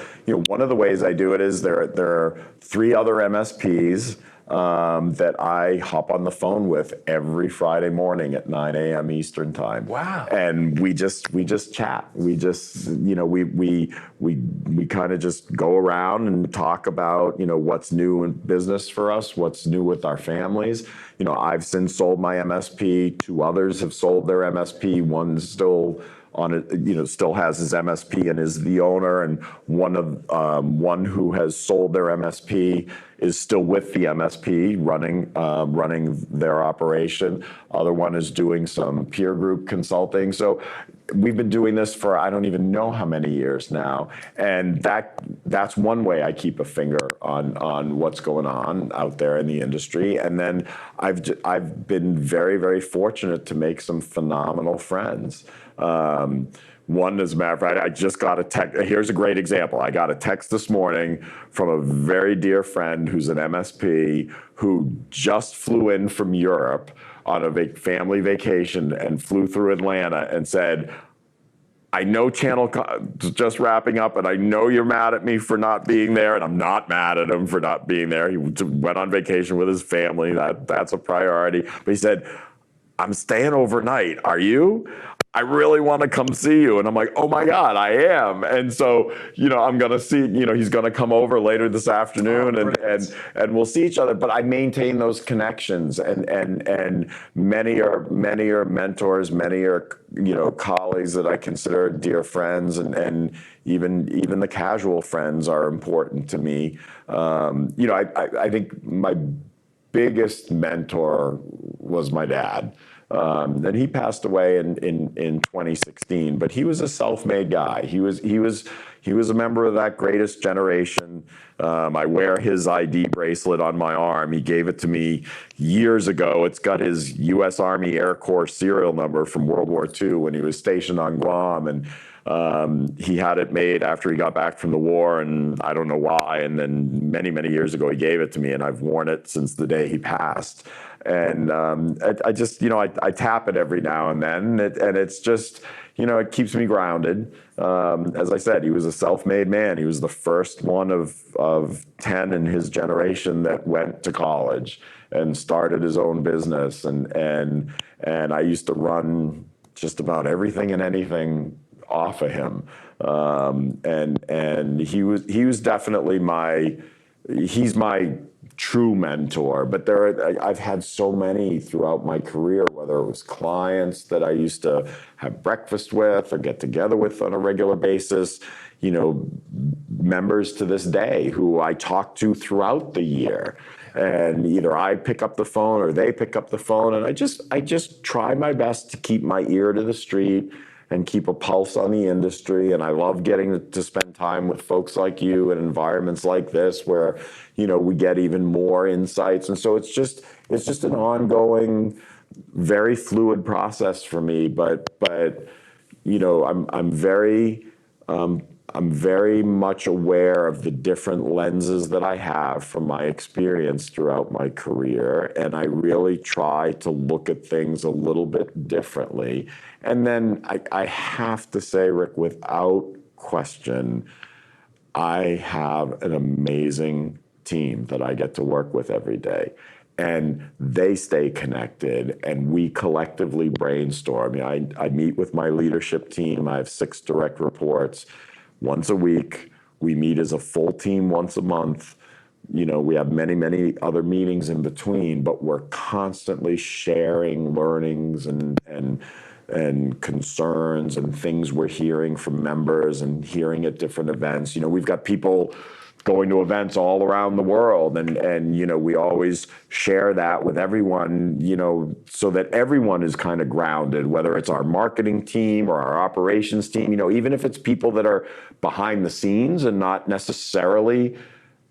Speaker 2: one of the ways I do it is there are 3 other MSPs that I hop on the phone with every Friday morning at 9 a.m. Eastern time.
Speaker 1: Wow.
Speaker 2: And we just chat. We just, we kind of just go around and talk about, what's new in business for us, what's new with our families. I've since sold my MSP. 2 others have sold their MSP. One's still on it, still has his MSP and is the owner, and one who has sold their MSP is still with the MSP running their operation. Other one is doing some peer group consulting. So we've been doing this for I don't even know how many years now, and that's one way I keep a finger on what's going on out there in the industry. And then I've been very, very fortunate to make some phenomenal friends. One, as a matter of fact, I just got a text. Here's a great example. I got a text this morning from a very dear friend who's an MSP who just flew in from Europe on a family vacation and flew through Atlanta and said, I know ChannelCon is just wrapping up, and I know you're mad at me for not being there, and I'm not mad at him for not being there. He went on vacation with his family. That's a priority. But he said, I'm staying overnight. Are you? I really want to come see you. And I'm like, oh my God, I am. And so, I'm going to see, he's going to come over later this afternoon and we'll see each other. But I maintain those connections, and many are mentors, many are, colleagues that I consider dear friends, and even the casual friends are important to me. I think my biggest mentor was my dad. And he passed away in 2016, but he was a self-made guy. He was a member of that greatest generation. I wear his ID bracelet on my arm. He gave it to me years ago. It's got his U.S. Army Air Corps serial number from World War II when he was stationed on Guam, and he had it made after he got back from the war, and I don't know why. And then many, many years ago, he gave it to me, and I've worn it since the day he passed. And I just, I tap it every now and then, and it's just, it keeps me grounded. As I said, he was a self-made man. He was the first one of 10 in his generation that went to college and started his own business. And I used to run just about everything and anything off of him. And he was definitely he's my true mentor. But I've had so many throughout my career, whether it was clients that I used to have breakfast with or get together with on a regular basis, members to this day who I talk to throughout the year. And either I pick up the phone or they pick up the phone. And I just try my best to keep my ear to the street and keep a pulse on the industry. And I love getting to spend time with folks like you in environments like this where, we get even more insights. And so it's just an ongoing very fluid process for me, but you know, I'm very much aware of the different lenses that I have from my experience throughout my career, and I really try to look at things a little bit differently. And then I have to say, Rick, without question, I have an amazing team that I get to work with every day. And they stay connected, and we collectively brainstorm. You know, I meet with my leadership team. I have 6 direct reports once a week. We meet as a full team once a month. You know, we have many, many other meetings in between, but we're constantly sharing learnings and concerns and things we're hearing from members and hearing at different events. You know, we've got people going to events all around the world, and you know, we always share that with everyone, you know, so that everyone is kind of grounded, whether it's our marketing team or our operations team, you know, even if it's people that are behind the scenes and not necessarily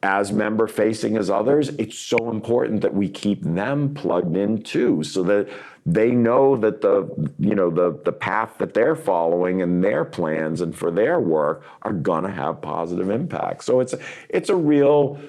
Speaker 2: as member facing as others. It's so important that we keep them plugged in too, so that they know that the path that they're following and their plans and for their work are going to have positive impact. So it's a real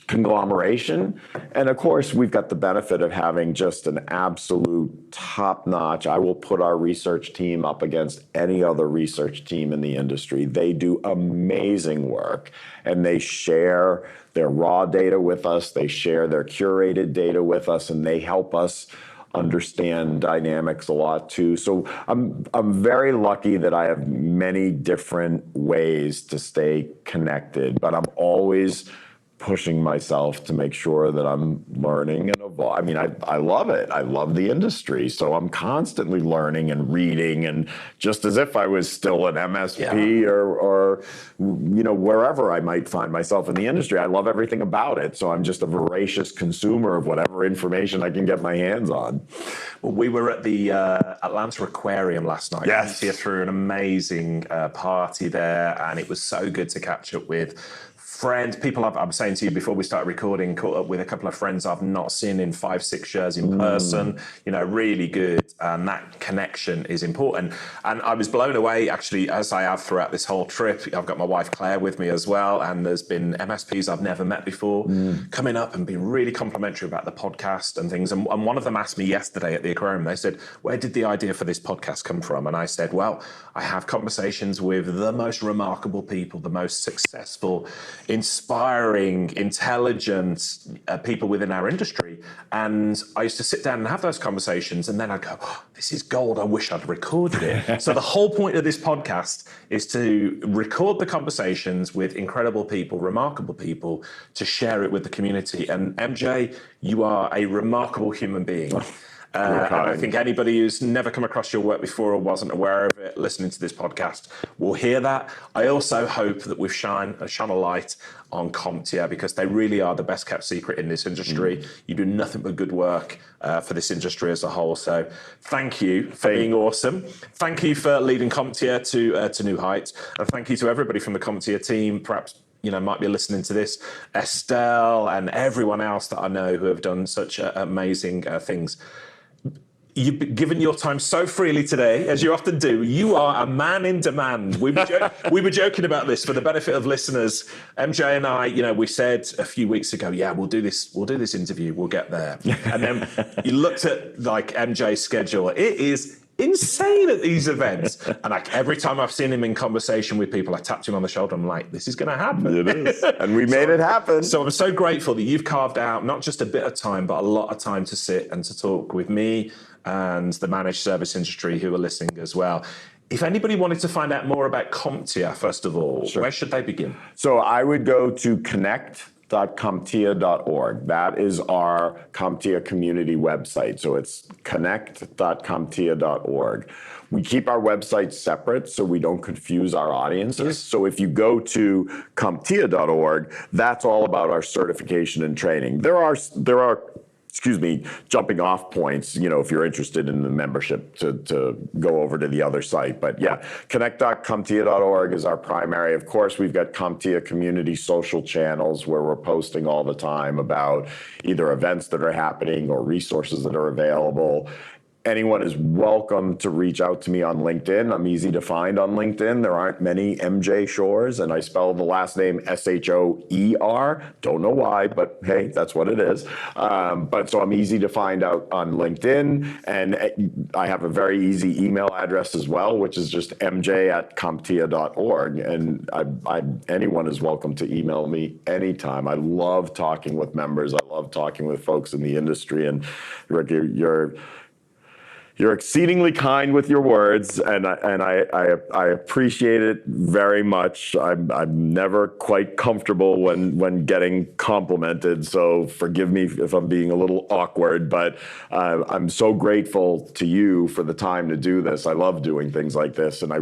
Speaker 2: conglomeration. And of course, we've got the benefit of having just an absolute top-notch. I will put our research team up against any other research team in the industry. They do amazing work, and they share their raw data with us. They share their curated data with us, and they help us understand dynamics a lot too. So I'm very lucky that I have many different ways to stay connected, but I'm always pushing myself to make sure that I'm learning and evolve. I mean, I love it. I love the industry. So I'm constantly learning and reading, and just as if I was still an MSP or you know, wherever I might find myself in the industry, I love everything about it. So I'm just a voracious consumer of whatever information I can get my hands on.
Speaker 1: Well, we were at the Atlanta Aquarium last night.
Speaker 2: Yes.
Speaker 1: CompTIA threw an amazing party there, and it was so good to catch up with friends, people I'm saying to you before we started recording, caught up with a couple of friends I've not seen in 5-6 years in person, you know, really good. And that connection is important. And I was blown away, actually, as I have throughout this whole trip. I've got my wife Claire with me as well. And there's been MSPs I've never met before coming up and being really complimentary about the podcast and things. And one of them asked me yesterday at the aquarium, they said, where did the idea for this podcast come from? And I said, well, I have conversations with the most remarkable people, the most successful, inspiring, intelligent people within our industry. And I used to sit down and have those conversations, and then I'd go, oh, this is gold. I wish I'd recorded it. So the whole point of this podcast is to record the conversations with incredible people, remarkable people, to share it with the community. And MJ, you are a remarkable human being. And I think anybody who's never come across your work before or wasn't aware of it, listening to this podcast, will hear that. I also hope that we've shone a light on CompTIA, because they really are the best kept secret in this industry. You do nothing but good work for this industry as a whole. So thank you for being awesome. Thank you for leading CompTIA to new heights. And thank you to everybody from the CompTIA team, perhaps, you know, might be listening to this, Estelle and everyone else that I know who have done such amazing things. You've given your time so freely today, as you often do. You are a man in demand. We were joking about this for the benefit of listeners. MJ and I, you know, we said a few weeks ago, yeah, we'll do this interview, we'll get there. And then you looked at like MJ's schedule. It is insane at these events. And like every time I've seen him in conversation with people, I tapped him on the shoulder. I'm like, this is going to happen.
Speaker 2: It is. And we made it happen.
Speaker 1: So I'm so grateful that you've carved out not just a bit of time, but a lot of time to sit and to talk with me and the managed service industry who are listening as well. If anybody wanted to find out more about CompTIA, first of all, where should they begin?
Speaker 2: So I would go to connect.comptia.org. That is our CompTIA community website. So it's connect.comptia.org. We keep our websites separate so we don't confuse our audiences. So if you go to CompTIA.org, that's all about our certification and training. There are jumping off points, if you're interested in the membership to go over to the other site. But yeah, connect.comptia.org is our primary. Of course, we've got CompTIA community social channels where we're posting all the time about either events that are happening or resources that are available. Anyone is welcome to reach out to me on LinkedIn. I'm easy to find on LinkedIn. There aren't many MJ Shores, and I spell the last name Shoer. Don't know why, but hey, that's what it is. So I'm easy to find out on LinkedIn, and I have a very easy email address as well, which is just mj@comptia.org. And anyone is welcome to email me anytime. I love talking with members. I love talking with folks in the industry, and Rick, you're exceedingly kind with your words, and I appreciate it very much. I'm never quite comfortable when getting complimented, so forgive me if I'm being a little awkward, but I'm so grateful to you for the time to do this. I love doing things like this, and I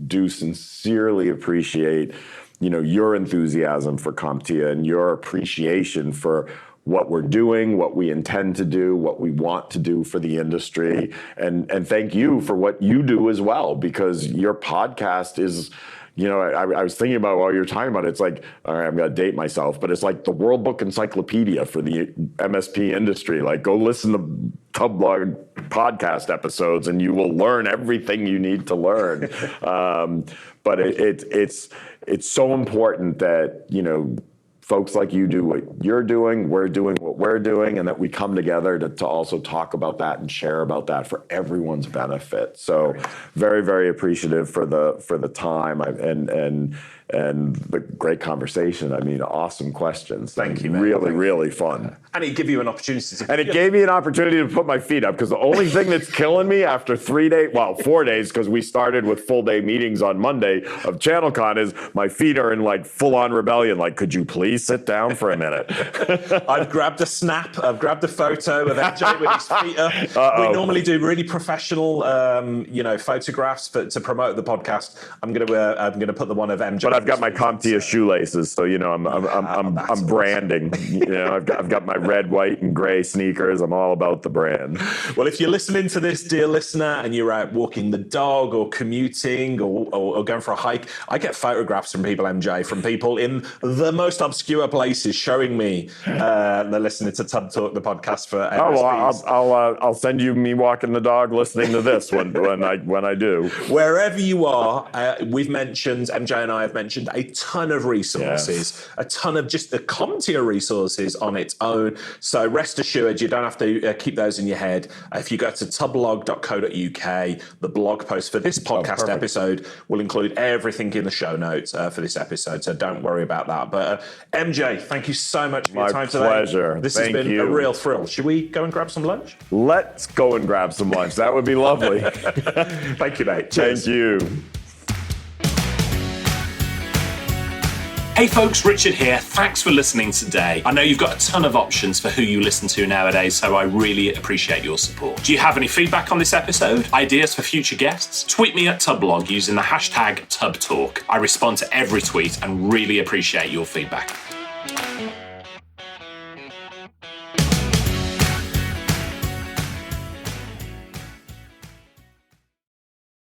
Speaker 2: do sincerely appreciate your enthusiasm for CompTIA and your appreciation for what we're doing, what we intend to do, what we want to do for the industry. And thank you for what you do as well, because your podcast is, I was thinking about while you're talking about it, it's like, all right, I'm going to date myself, but it's like the World Book Encyclopedia for the MSP industry. Like, go listen to Tubb Blog podcast episodes and you will learn everything you need to learn. But it's so important that, folks like you do what you're doing, we're doing what we're doing, and that we come together to also talk about that and share about that for everyone's benefit. So very, very appreciative for the time and the great conversation. I mean, awesome questions.
Speaker 1: Thank you, man.
Speaker 2: Really fun.
Speaker 1: And it gave you an opportunity to...
Speaker 2: And it gave me an opportunity to put my feet up, because the only thing that's killing me after 4 days, because we started with full day meetings on Monday of ChannelCon, is my feet are in like full on rebellion. Like, could you please sit down for a minute?
Speaker 1: I've grabbed a snap. I've grabbed a photo of MJ with his feet up. We normally do really professional, photographs to promote the podcast. I'm gonna put the one of MJ.
Speaker 2: But I've got my CompTIA shoelaces, so I'm branding. I've got my red, white, and gray sneakers. I'm all about the brand.
Speaker 1: Well, if you're listening to this, dear listener, and you're out walking the dog or commuting or going for a hike, I get photographs from people, MJ, from people in the most obscure places showing me they're listening to Tubb Talk, the podcast for MSPs.
Speaker 2: I'll send you me walking the dog listening to this when I do.
Speaker 1: Wherever you are, MJ and I have mentioned a ton of resources, a ton of just the CompTIA resources on its own. So rest assured, you don't have to keep those in your head. If you go to tubblog.co.uk, the blog post for this podcast episode will include everything in the show notes for this episode. So don't worry about that. But MJ, thank you so much for your time today. My
Speaker 2: pleasure.
Speaker 1: This has been a real thrill. Should we go and grab some lunch?
Speaker 2: Let's go and grab some lunch. That would be lovely.
Speaker 1: Thank you, mate. Cheers.
Speaker 2: Thank you.
Speaker 3: Hey folks, Richard here. Thanks for listening today. I know you've got a ton of options for who you listen to nowadays, so I really appreciate your support. Do you have any feedback on this episode? Ideas for future guests? Tweet me at Tubblog using the hashtag TubbTalk. I respond to every tweet and really appreciate your feedback.